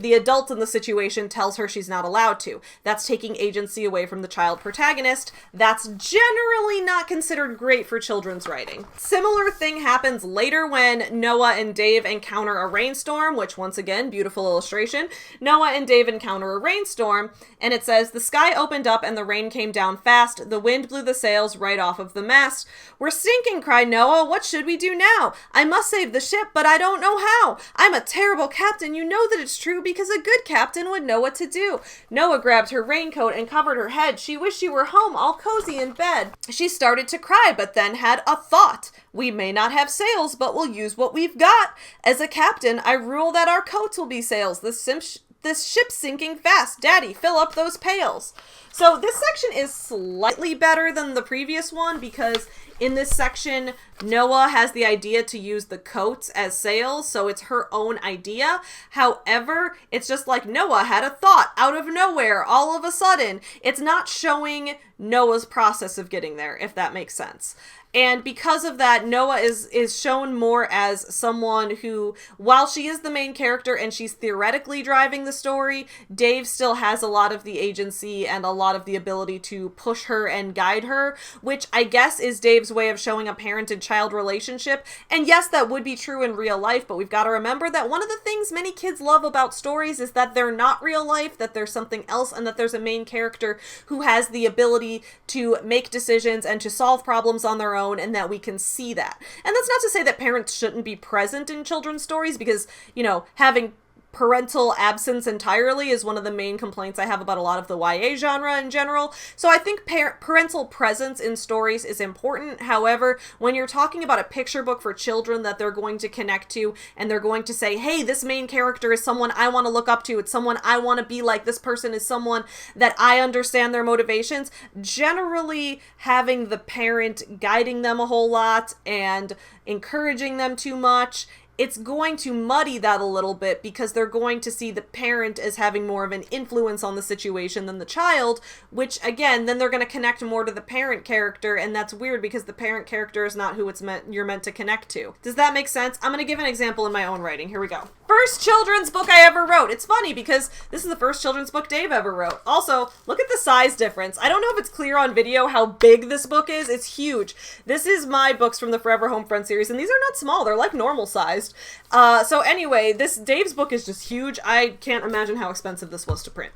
the adult in the situation, tells her she's not allowed to. That's taking agency away from the child protagonist. That's generally not considered great for children's writing. Similar thing happens later when Noah and Dave encounter a rainstorm, which once again, beautiful illustration. Noah and Dave encounter a rainstorm, and it says, "The sky opened up and the rain came down fast. The wind blew the sails right off of the mast. We're sinking," cried Noah. "What should we do now? I must save the ship, but I don't know how. I'm a terrible captain. You know that it's true because a good captain would know what to do." Noah grabbed her raincoat and covered her head. She wished she were home, all cozy in bed. She started to cry, but then had a thought. "We may not have sails, but we'll use what we've got. As a captain, I rule that our coats will be sails. The this ship's sinking fast. Daddy, fill up those pails. So this section is slightly better than the previous one because in this section, Noah has the idea to use the coats as sails, so it's her own idea. However, it's just like Noah had a thought out of nowhere all of a sudden. It's not showing Noah's process of getting there, if that makes sense. And because of that, Noah is shown more as someone who, while she is the main character and she's theoretically driving the story, Dave still has a lot of the agency and a lot of the ability to push her and guide her, which I guess is Dave's way of showing a parent and child relationship. And yes, that would be true in real life, but we've got to remember that one of the things many kids love about stories is that they're not real life, that there's something else, and that there's a main character who has the ability to make decisions and to solve problems on their own, and that we can see that. And that's not to say that parents shouldn't be present in children's stories, because, you know, having parental absence entirely is one of the main complaints I have about a lot of the YA genre in general. So I think parental presence in stories is important. However, when you're talking about a picture book for children that they're going to connect to, and they're going to say, hey, this main character is someone I want to look up to, it's someone I want to be like, this person is someone that I understand their motivations, generally having the parent guiding them a whole lot and encouraging them too much, it's going to muddy that a little bit because they're going to see the parent as having more of an influence on the situation than the child, which again, then they're going to connect more to the parent character, and that's weird because the parent character is not who you're meant to connect to. Does that make sense? I'm going to give an example in my own writing. Here we go. First children's book I ever wrote. It's funny because this is the first children's book Dave ever wrote. Also, look at the size difference. I don't know if it's clear on video how big this book is. It's huge. This is my books from the Forever Home Friend series, and these are not small. They're like normal sized. So anyway, this Dave's book is just huge. I can't imagine how expensive this was to print.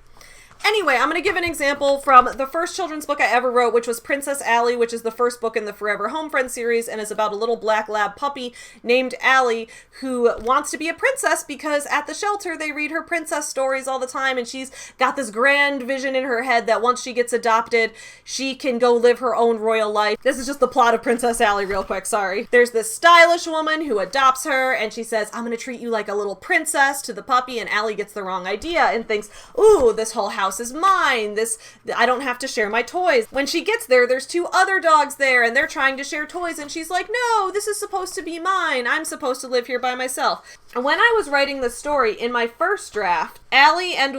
Anyway, I'm going to give an example from the first children's book I ever wrote, which was Princess Allie, which is the first book in the Forever Home Friend series and is about a little black lab puppy named Allie who wants to be a princess because at the shelter they read her princess stories all the time, and she's got this grand vision in her head that once she gets adopted, she can go live her own royal life. This is just the plot of Princess Allie real quick, sorry. There's this stylish woman who adopts her, and she says, I'm going to treat you like a little princess to the puppy, and Allie gets the wrong idea and thinks, ooh, this whole house is mine. I don't have to share my toys. When she gets there, there's two other dogs there and they're trying to share toys, and she's like, no, this is supposed to be mine. I'm supposed to live here by myself. And when I was writing the story in my first draft, Allie and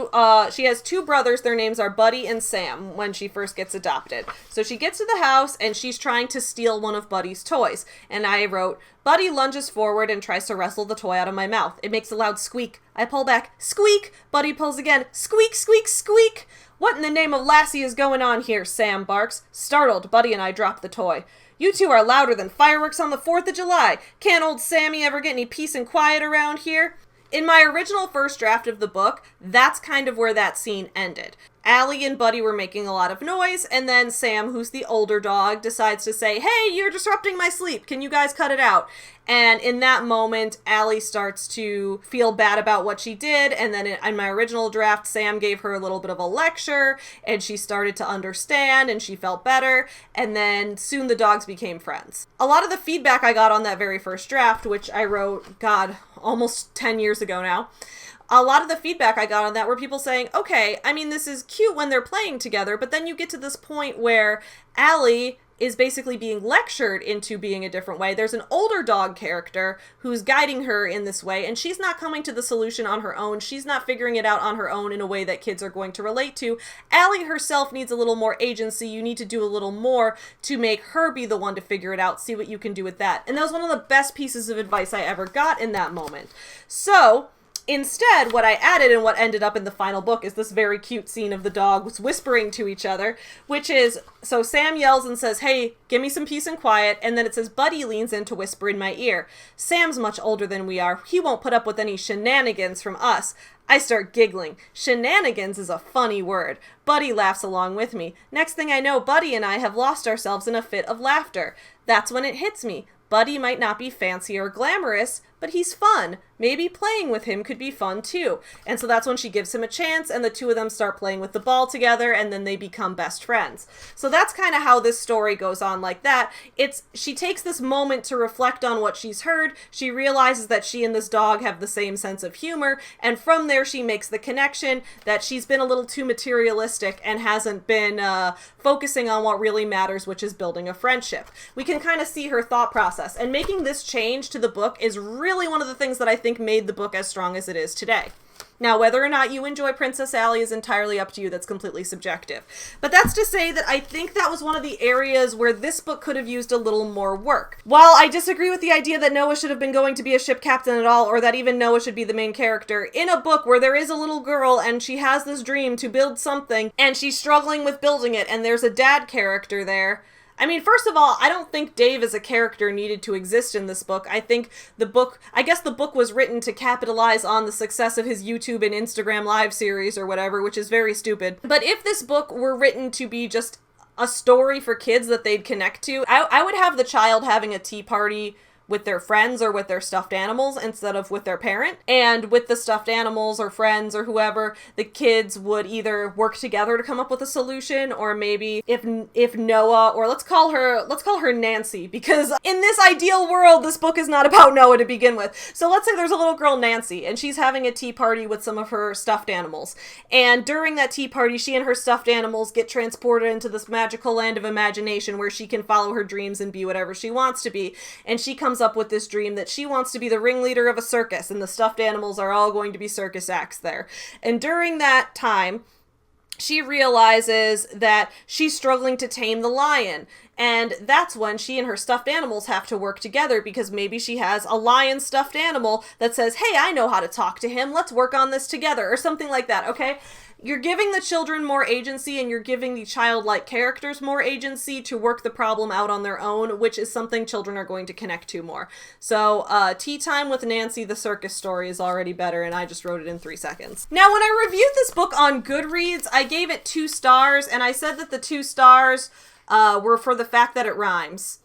she has two brothers. Their names are Buddy and Sam when she first gets adopted. So she gets to the house and she's trying to steal one of Buddy's toys. And I wrote, Buddy lunges forward and tries to wrestle the toy out of my mouth. It makes a loud squeak. I pull back. Squeak! Buddy pulls again. Squeak, squeak, squeak! What in the name of Lassie is going on here? Sam barks. Startled, Buddy and I drop the toy. You two are louder than fireworks on the 4th of July. Can't old Sammy ever get any peace and quiet around here? In my original first draft of the book, that's kind of where that scene ended. Allie and Buddy were making a lot of noise, and then Sam, who's the older dog, decides to say, hey, you're disrupting my sleep. Can you guys cut it out? And in that moment, Allie starts to feel bad about what she did, and then in my original draft, Sam gave her a little bit of a lecture, and she started to understand, and she felt better, and then soon the dogs became friends. A lot of the feedback I got on that very first draft, which I wrote, God, almost 10 years ago now, a lot of the feedback I got on that were people saying, okay, I mean, this is cute when they're playing together, but then you get to this point where Allie is basically being lectured into being a different way. There's an older dog character who's guiding her in this way, and she's not coming to the solution on her own. She's not figuring it out on her own in a way that kids are going to relate to. Allie herself needs a little more agency. You need to do a little more to make her be the one to figure it out, see what you can do with that. And that was one of the best pieces of advice I ever got in that moment. So instead, what I added and what ended up in the final book is this very cute scene of the dogs whispering to each other, which is, so Sam yells and says, hey, give me some peace and quiet, and then it says Buddy leans in to whisper in my ear. Sam's much older than we are. He won't put up with any shenanigans from us. I start giggling. Shenanigans is a funny word. Buddy laughs along with me. Next thing I know, Buddy and I have lost ourselves in a fit of laughter. That's when it hits me. Buddy might not be fancy or glamorous, but he's fun. Maybe playing with him could be fun too. And so that's when she gives him a chance, and the two of them start playing with the ball together, and then they become best friends. So that's kind of how this story goes on like that. She takes this moment to reflect on what she's heard. She realizes that she and this dog have the same sense of humor, and from there she makes the connection that she's been a little too materialistic and hasn't been focusing on what really matters, which is building a friendship. We can kind of see her thought process, and making this change to the book is really one of the things that I think made the book as strong as it is today. Now, whether or not you enjoy Princess Allie is entirely up to you. That's completely subjective. But that's to say that I think that was one of the areas where this book could have used a little more work. While I disagree with the idea that Noah should have been going to be a ship captain at all, or that even Noah should be the main character, in a book where there is a little girl and she has this dream to build something and she's struggling with building it, and there's a dad character there, I mean, first of all, I don't think Dave as a character needed to exist in this book. I think the book was written to capitalize on the success of his YouTube and Instagram live series or whatever, which is very stupid. But if this book were written to be just a story for kids that they'd connect to, I would have the child having a tea party with their friends or with their stuffed animals instead of with their parent. And with the stuffed animals or friends or whoever, the kids would either work together to come up with a solution, or maybe if Noah, or let's call her Nancy, because in this ideal world, this book is not about Noah to begin with. So let's say there's a little girl, Nancy, and she's having a tea party with some of her stuffed animals. And during that tea party, she and her stuffed animals get transported into this magical land of imagination where she can follow her dreams and be whatever she wants to be. And she comes up with this dream that she wants to be the ringleader of a circus, and the stuffed animals are all going to be circus acts there. And during that time, she realizes that she's struggling to tame the lion. And that's when she and her stuffed animals have to work together, because maybe she has a lion stuffed animal that says, hey, I know how to talk to him. Let's work on this together, or something like that, okay? You're giving the children more agency, and you're giving the childlike characters more agency to work the problem out on their own, which is something children are going to connect to more. So, Tea Time with Nancy, the circus story, is already better, and I just wrote it in 3 seconds. Now, when I reviewed this book on Goodreads, I gave it 2 stars, and I said that the 2 stars were for the fact that it rhymes.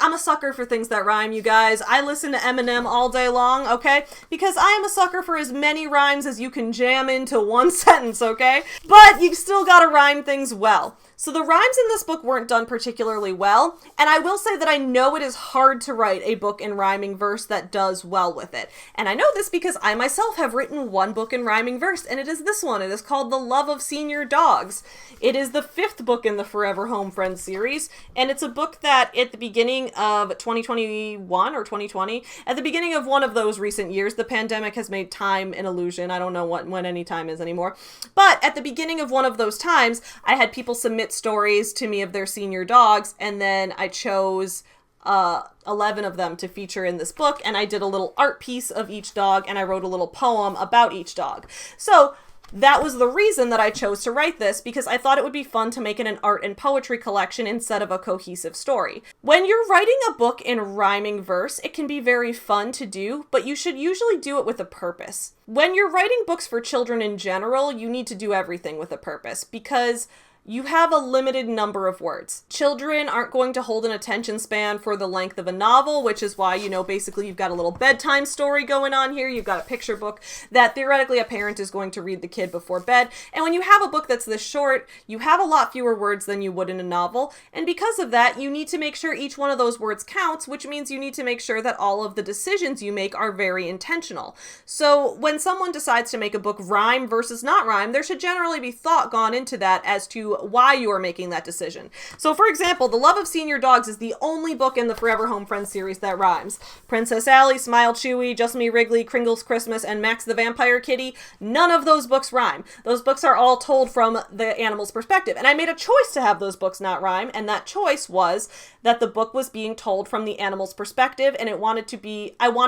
I'm a sucker for things that rhyme, you guys. I listen to Eminem all day long, okay? Because I am a sucker for as many rhymes as you can jam into one sentence, okay? But you still gotta rhyme things well. So the rhymes in this book weren't done particularly well, and I will say that I know it is hard to write a book in rhyming verse that does well with it. And I know this because I myself have written one book in rhyming verse, and it is this one. It is called The Love of Senior Dogs. It is the 5th book in the Forever Home Friends series, and it's a book that at the beginning of 2021 or 2020, at the beginning of one of those recent years, the pandemic has made time an illusion. I don't know when any time is anymore. But at the beginning of one of those times, I had people submit stories to me of their senior dogs, and then I chose 11 of them to feature in this book, and I did a little art piece of each dog, and I wrote a little poem about each dog. So that was the reason that I chose to write this, because I thought it would be fun to make it an art and poetry collection instead of a cohesive story. When you're writing a book in rhyming verse, it can be very fun to do, but you should usually do it with a purpose. When you're writing books for children in general, you need to do everything with a purpose, because you have a limited number of words. Children aren't going to hold an attention span for the length of a novel, which is why, basically you've got a little bedtime story going on here. You've got a picture book that theoretically a parent is going to read the kid before bed. And when you have a book that's this short, you have a lot fewer words than you would in a novel. And because of that, you need to make sure each one of those words counts, which means you need to make sure that all of the decisions you make are very intentional. So when someone decides to make a book rhyme versus not rhyme, there should generally be thought gone into that as to why you are making that decision. So for example, The Love of Senior Dogs is the only book in the Forever Home Friends series that rhymes. Princess Allie, Smile Chewy, Just Me Wrigley, Kringle's Christmas, and Max the Vampire Kitty, none of those books rhyme. Those books are all told from the animal's perspective. And I made a choice to have those books not rhyme, and that choice was that the book was being told from the animal's perspective, and I wanted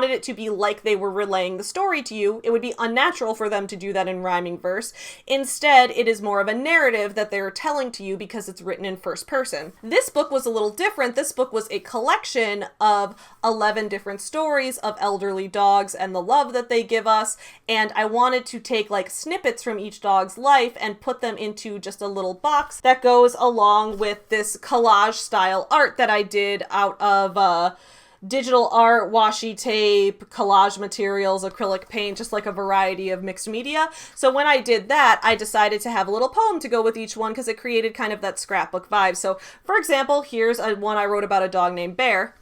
it to be like they were relaying the story to you. It would be unnatural for them to do that in rhyming verse. Instead, it is more of a narrative that they're telling to you because it's written in first person. This book was a little different. This book was a collection of 11 different stories of elderly dogs and the love that they give us, and I wanted to take snippets from each dog's life and put them into just a little box that goes along with this collage style art that I did out of digital art, washi tape, collage materials, acrylic paint, just like a variety of mixed media. So when I did that, I decided to have a little poem to go with each one because it created kind of that scrapbook vibe. So for example, here's one I wrote about a dog named Bear.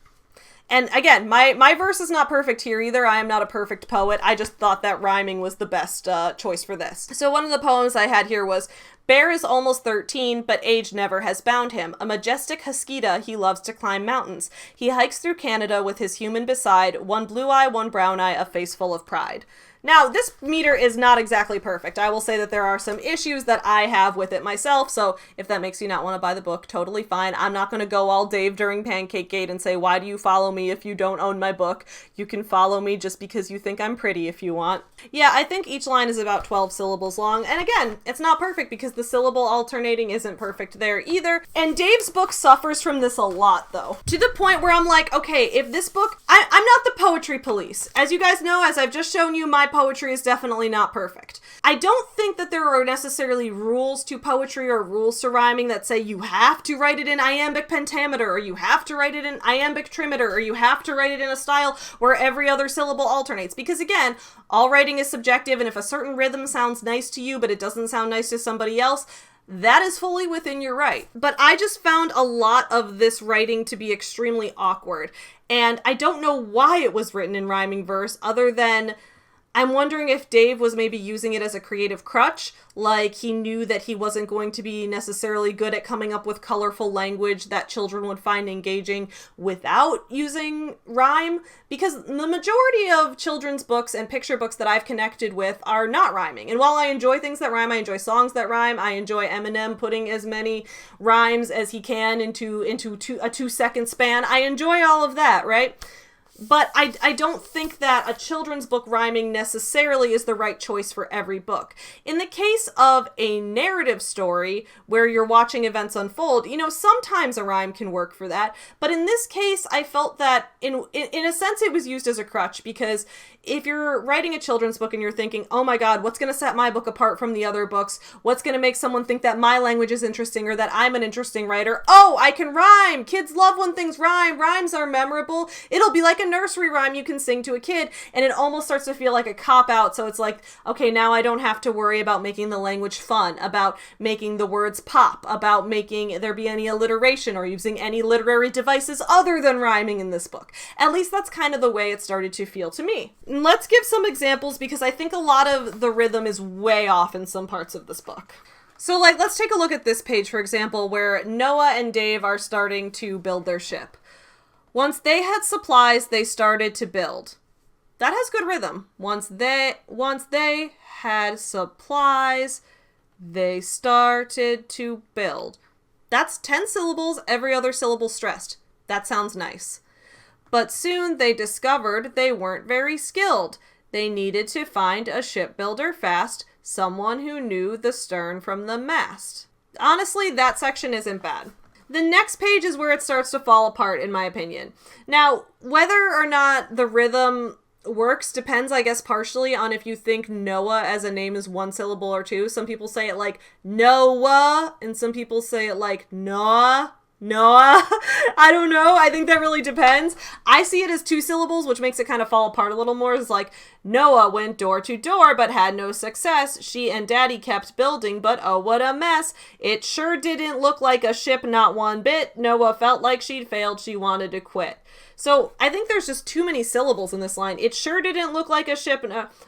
And again, my verse is not perfect here either. I am not a perfect poet. I just thought that rhyming was the best choice for this. So one of the poems I had here was, Bear is almost 13, but age never has bound him. A majestic Huskita, he loves to climb mountains. He hikes through Canada with his human beside, one blue eye, one brown eye, a face full of pride. Now, this meter is not exactly perfect. I will say that there are some issues that I have with it myself, so if that makes you not want to buy the book, totally fine. I'm not going to go all Dave during Pancake Gate and say, why do you follow me if you don't own my book? You can follow me just because you think I'm pretty if you want. Yeah, I think each line is about 12 syllables long, and again, it's not perfect because the syllable alternating isn't perfect there either, and Dave's book suffers from this a lot, though. To the point where I'm like, okay, if this book... I'm not the poetry police. As you guys know, as I've just shown you, my poetry is definitely not perfect. I don't think that there are necessarily rules to poetry or rules to rhyming that say you have to write it in iambic pentameter, or you have to write it in iambic trimeter, or you have to write it in a style where every other syllable alternates. Because again, all writing is subjective, and if a certain rhythm sounds nice to you, but it doesn't sound nice to somebody else, that is fully within your right. But I just found a lot of this writing to be extremely awkward, and I don't know why it was written in rhyming verse other than I'm wondering if Dave was maybe using it as a creative crutch, like he knew that he wasn't going to be necessarily good at coming up with colorful language that children would find engaging without using rhyme, because the majority of children's books and picture books that I've connected with are not rhyming. And while I enjoy things that rhyme, I enjoy songs that rhyme, I enjoy Eminem putting as many rhymes as he can into a 2-second span. I enjoy all of that, right? But I don't think that a children's book rhyming necessarily is the right choice for every book. In the case of a narrative story where you're watching events unfold, you know, sometimes a rhyme can work for that. But in this case, I felt that in a sense it was used as a crutch, because if you're writing a children's book and you're thinking, oh my God, what's going to set my book apart from the other books? What's going to make someone think that my language is interesting or that I'm an interesting writer? Oh, I can rhyme. Kids love when things rhyme. Rhymes are memorable. It'll be like a nursery rhyme you can sing to a kid, and it almost starts to feel like a cop-out. So it's like, okay, now I don't have to worry about making the language fun, about making the words pop, about making there be any alliteration or using any literary devices other than rhyming in this book. At least that's kind of the way it started to feel to me. Let's give some examples, because I think a lot of the rhythm is way off in some parts of this book. So let's take a look at this page, for example, where Noah and Dave are starting to build their ship. Once they had supplies, they started to build. That has good rhythm. Once they had supplies, they started to build. That's 10 syllables, every other syllable stressed. That sounds nice. But soon they discovered they weren't very skilled. They needed to find a shipbuilder fast, someone who knew the stern from the mast. Honestly, that section isn't bad. The next page is where it starts to fall apart, in my opinion. Now, whether or not the rhythm works depends, I guess, partially on if you think Noah as a name is one syllable or two. Some people say it like Noah, and some people say it like Noah. I don't know. I think that really depends. I see it as 2 syllables, which makes it kind of fall apart a little more. It's like, Noah went door to door, but had no success. She and Daddy kept building, but oh, what a mess. It sure didn't look like a ship, not one bit. Noah felt like she'd failed. She wanted to quit. So I think there's just too many syllables in this line. It sure didn't look like a ship.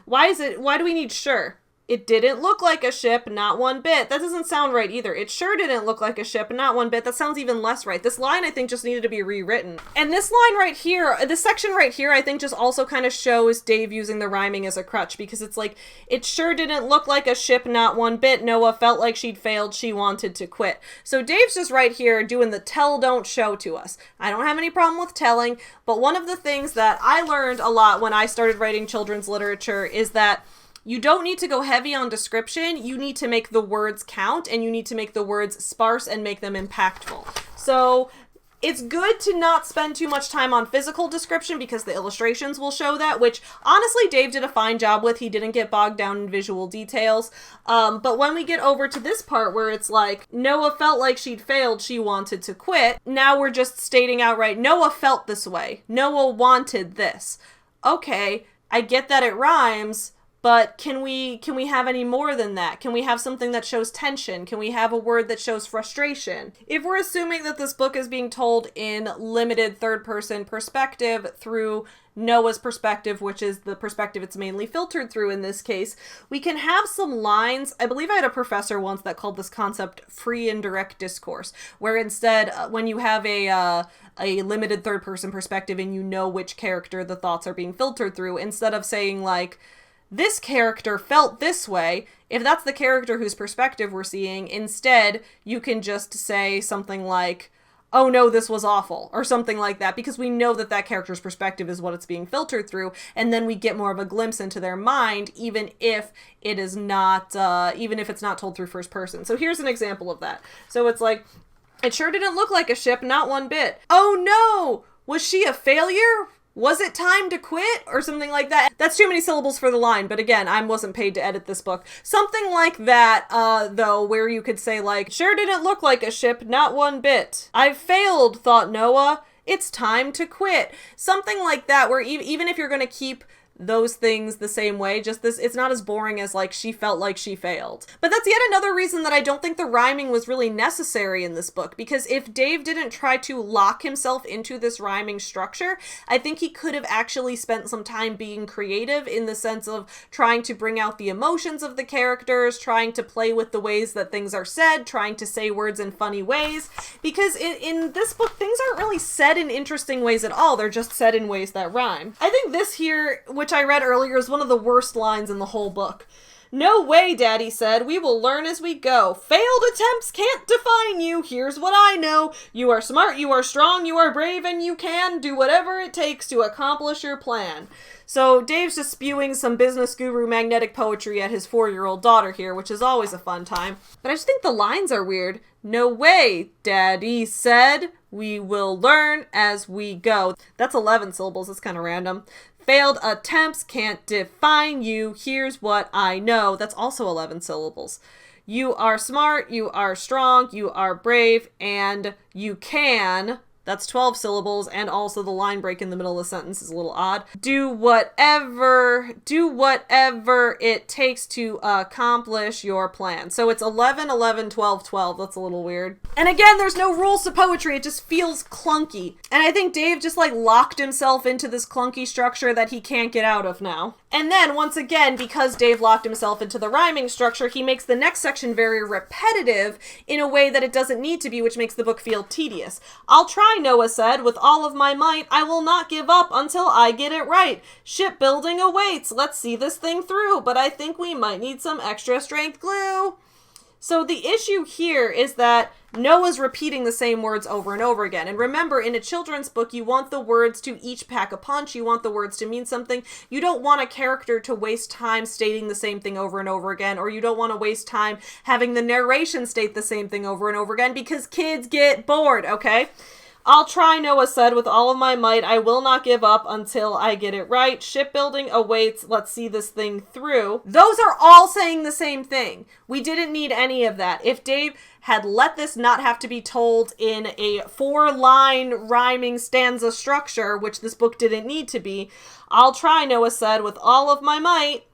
Why do we need sure? It didn't look like a ship, not one bit. That doesn't sound right either. It sure didn't look like a ship, not one bit. That sounds even less right. This line, I think, just needed to be rewritten. And this line right here, this section right here, I think just also kind of shows Dave using the rhyming as a crutch, because it's like, it sure didn't look like a ship, not one bit. Noah felt like she'd failed. She wanted to quit. So Dave's just right here doing the tell, don't show to us. I don't have any problem with telling, but one of the things that I learned a lot when I started writing children's literature is that you don't need to go heavy on description. You need to make the words count, and you need to make the words sparse and make them impactful. So It's good to not spend too much time on physical description because the illustrations will show that, which honestly Dave did a fine job with. He didn't get bogged down in visual details. But when we get over to this part where it's like, Noah felt like she'd failed, she wanted to quit. Now we're just stating outright, Noah felt this way. Noah wanted this. Okay, I get that it rhymes, but can we have any more than that? Can we have something that shows tension? Can we have a word that shows frustration? If we're assuming that this book is being told in limited third-person perspective through Noah's perspective, which is the perspective it's mainly filtered through in this case, we can have some lines. I believe I had a professor once that called this concept free and direct discourse, where instead, when you have a limited third-person perspective and you know which character the thoughts are being filtered through, instead of saying like, this character felt this way, if that's the character whose perspective we're seeing, instead you can just say something like, oh no, this was awful, or something like that, because we know that that character's perspective is what it's being filtered through, and then we get more of a glimpse into their mind, even if it is not, even if it's not told through first person. So here's an example of that. So it's like, it sure didn't look like a ship, not one bit. Oh no! Was she a failure? Was it time to quit? Or something like that. That's too many syllables for the line, but again, I wasn't paid to edit this book. Something like that, though, where you could say like, sure didn't look like a ship, not one bit. I failed, thought Noah. It's time to quit. Something like that, where even if you're going to keep those things the same way, just this, it's not as boring as like she felt like she failed. But that's yet another reason that I don't think the rhyming was really necessary in this book, because if Dave didn't try to lock himself into this rhyming structure, I think he could have actually spent some time being creative in the sense of trying to bring out the emotions of the characters, trying to play with the ways that things are said, trying to say words in funny ways, because in this book things aren't really said in interesting ways at all, they're just said in ways that rhyme. I think this here, which I read earlier, is one of the worst lines in the whole book. No way, Daddy said. We will learn as we go. Failed attempts can't define you. Here's what I know. You are smart, you are strong, you are brave, and you can do whatever it takes to accomplish your plan. So Dave's just spewing some business guru magnetic poetry at his 4-year-old daughter here, which is always a fun time. But I just think the lines are weird. No way, Daddy said. We will learn as we go. That's 11 syllables. That's kind of random. Failed attempts can't define you. Here's what I know. That's also 11 syllables. You are smart, you are strong, you are brave, and you can. That's 12 syllables, and also the line break in the middle of the sentence is a little odd. Do whatever it takes to accomplish your plan. So it's 11, 11, 12, 12. That's a little weird. And again, there's no rules to poetry. It just feels clunky. And I think Dave just like locked himself into this clunky structure that he can't get out of now. And then once again, because Dave locked himself into the rhyming structure, he makes the next section very repetitive in a way that it doesn't need to be, which makes the book feel tedious. I'll try, Noah said, with all of my might. I will not give up until I get it right. Shipbuilding awaits. Let's see this thing through, but I think we might need some extra strength glue. So the issue here is that Noah's repeating the same words over and over again. And remember, in a children's book, you want the words to each pack a punch. You want the words to mean something. You don't want a character to waste time stating the same thing over and over again, or you don't want to waste time having the narration state the same thing over and over again, because kids get bored, okay? I'll try, Noah said, with all of my might. I will not give up until I get it right. Shipbuilding awaits. Let's see this thing through. Those are all saying the same thing. We didn't need any of that. If Dave had let this not have to be told in a 4-line rhyming stanza structure, which this book didn't need to be, I'll try, Noah said, with all of my might.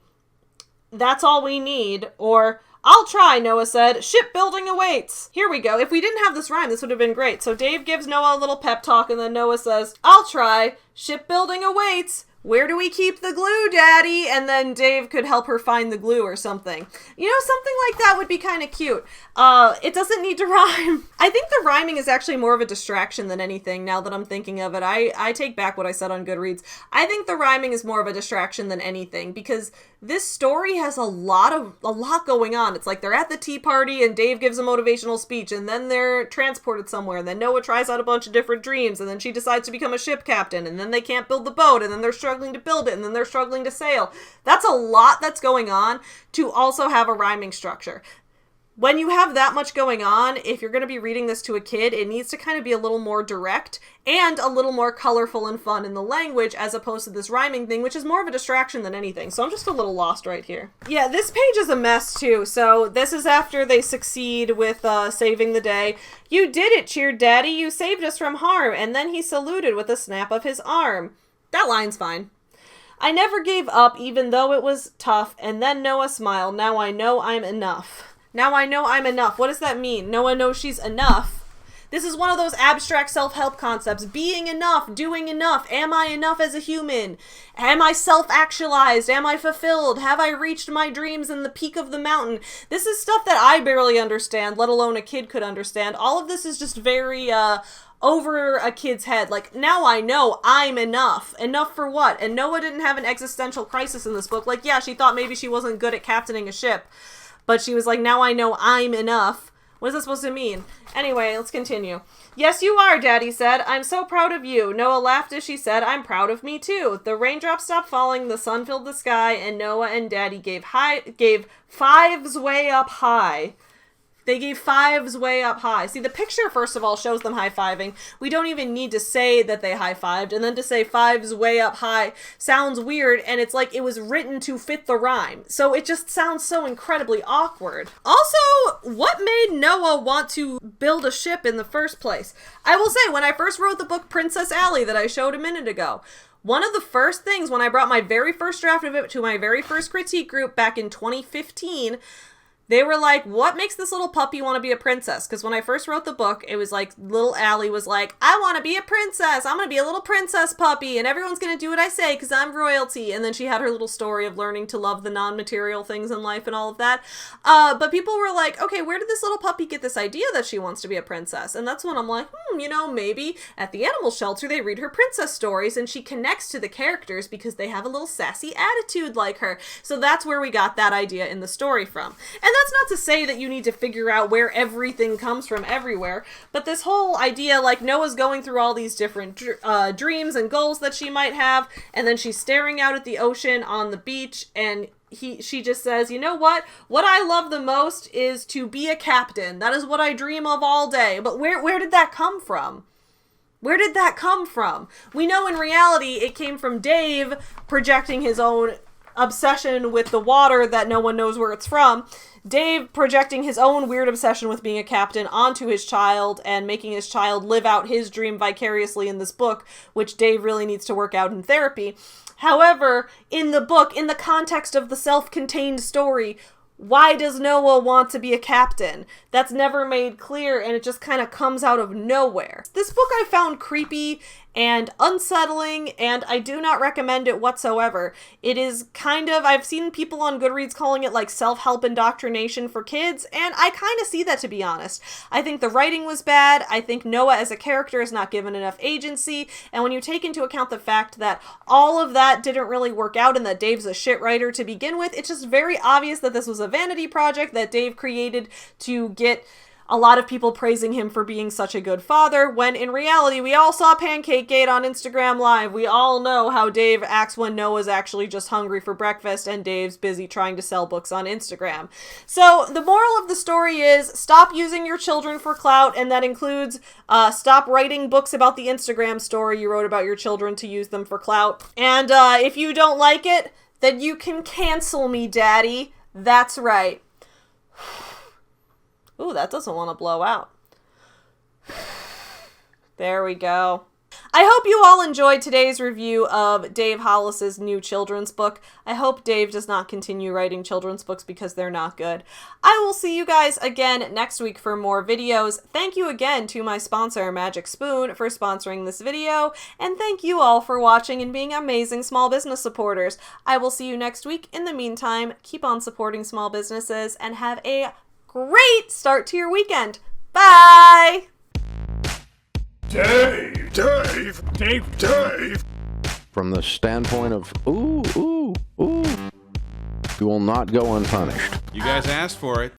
That's all we need. Or, I'll try, Noah said. Shipbuilding awaits. Here we go. If we didn't have this rhyme, this would have been great. So Dave gives Noah a little pep talk, and then Noah says, I'll try. Shipbuilding awaits. Where do we keep the glue, Daddy? And then Dave could help her find the glue or something. You know, something like that would be kind of cute. It doesn't need to rhyme. I think the rhyming is actually more of a distraction than anything, now that I'm thinking of it. I take back what I said on Goodreads. I think the rhyming is more of a distraction than anything, because this story has a lot going on. It's like they're at the tea party and Dave gives a motivational speech, and then they're transported somewhere, and then Noah tries out a bunch of different dreams, and then she decides to become a ship captain, and then they can't build the boat, and then they're struggling to build it, and then they're struggling to sail. That's a lot that's going on to also have a rhyming structure. When you have that much going on, if you're going to be reading this to a kid, it needs to kind of be a little more direct and a little more colorful and fun in the language as opposed to this rhyming thing, which is more of a distraction than anything. So I'm just a little lost right here. Yeah, this page is a mess too. So this is after they succeed with saving the day. "You did it," cheered Daddy. "You saved us from harm." And then he saluted with a snap of his arm. That line's fine. "I never gave up, even though it was tough." And then Noah smiled. "Now I know I'm enough." Now I know I'm enough. What does that mean? Noah knows she's enough. This is one of those abstract self-help concepts. Being enough, doing enough. Am I enough as a human? Am I self-actualized? Am I fulfilled? Have I reached my dreams in the peak of the mountain? This is stuff that I barely understand, let alone a kid could understand. All of this is just very, over a kid's head. Like, now I know I'm enough. Enough for what? And Noah didn't have an existential crisis in this book. Like, yeah, she thought maybe she wasn't good at captaining a ship. But she was like, now I know I'm enough. What is that supposed to mean? Anyway, let's continue. "Yes, you are," Daddy said. "I'm so proud of you." Noah laughed as she said, "I'm proud of me too." The raindrops stopped falling, the sun filled the sky, and Noah and Daddy gave fives way up high. They gave fives way up high. See, the picture, first of all, shows them high-fiving. We don't even need to say that they high-fived, and then to say fives way up high sounds weird, and it's like it was written to fit the rhyme. So it just sounds so incredibly awkward. Also, what made Noah want to build a ship in the first place? I will say, when I first wrote the book Princess Alley that I showed a minute ago, one of the first things when I brought my very first draft of it to my very first critique group back in 2015, they were like, what makes this little puppy want to be a princess? Because when I first wrote the book, it was like, little Allie was like, I want to be a princess. I'm going to be a little princess puppy. And everyone's going to do what I say because I'm royalty. And then she had her little story of learning to love the non-material things in life and all of that. But people were like, okay, where did this little puppy get this idea that she wants to be a princess? And that's when I'm like, maybe at the animal shelter, they read her princess stories and she connects to the characters because they have a little sassy attitude like her. So that's where we got that idea in the story from. And that's not to say that you need to figure out where everything comes from everywhere, but this whole idea, like Noah's going through all these different dreams and goals that she might have, and then she's staring out at the ocean on the beach, and she just says, you know what I love the most is to be a captain. That is what I dream of all day. But where did that come from? Where did that come from? We know in reality it came from Dave projecting his own obsession with the water that no one knows where it's from. Dave projecting his own weird obsession with being a captain onto his child and making his child live out his dream vicariously in this book, which Dave really needs to work out in therapy. However, in the book, in the context of the self-contained story, why does Noah want to be a captain? That's never made clear, and it just kind of comes out of nowhere. This book I found creepy and unsettling, and I do not recommend it whatsoever. It is kind of, I've seen people on Goodreads calling it like self-help indoctrination for kids, and I kind of see that, to be honest. I think the writing was bad. I think Noah as a character is not given enough agency, and when you take into account the fact that all of that didn't really work out and that Dave's a shit writer to begin with, it's just very obvious that this was a vanity project that Dave created to get a lot of people praising him for being such a good father, when in reality, we all saw Pancake Gate on Instagram Live. We all know how Dave acts when Noah's actually just hungry for breakfast and Dave's busy trying to sell books on Instagram. So the moral of the story is stop using your children for clout, and that includes stop writing books about the Instagram story you wrote about your children to use them for clout. And if you don't like it, then you can cancel me, Daddy. That's right. Ooh, that doesn't want to blow out. There we go. I hope you all enjoyed today's review of Dave Hollis's new children's book. I hope Dave does not continue writing children's books because they're not good. I will see you guys again next week for more videos. Thank you again to my sponsor, Magic Spoon, for sponsoring this video. And thank you all for watching and being amazing small business supporters. I will see you next week. In the meantime, keep on supporting small businesses and have a great start to your weekend. Bye! Dave! From the standpoint of, ooh, you will not go unpunished. You guys asked for it.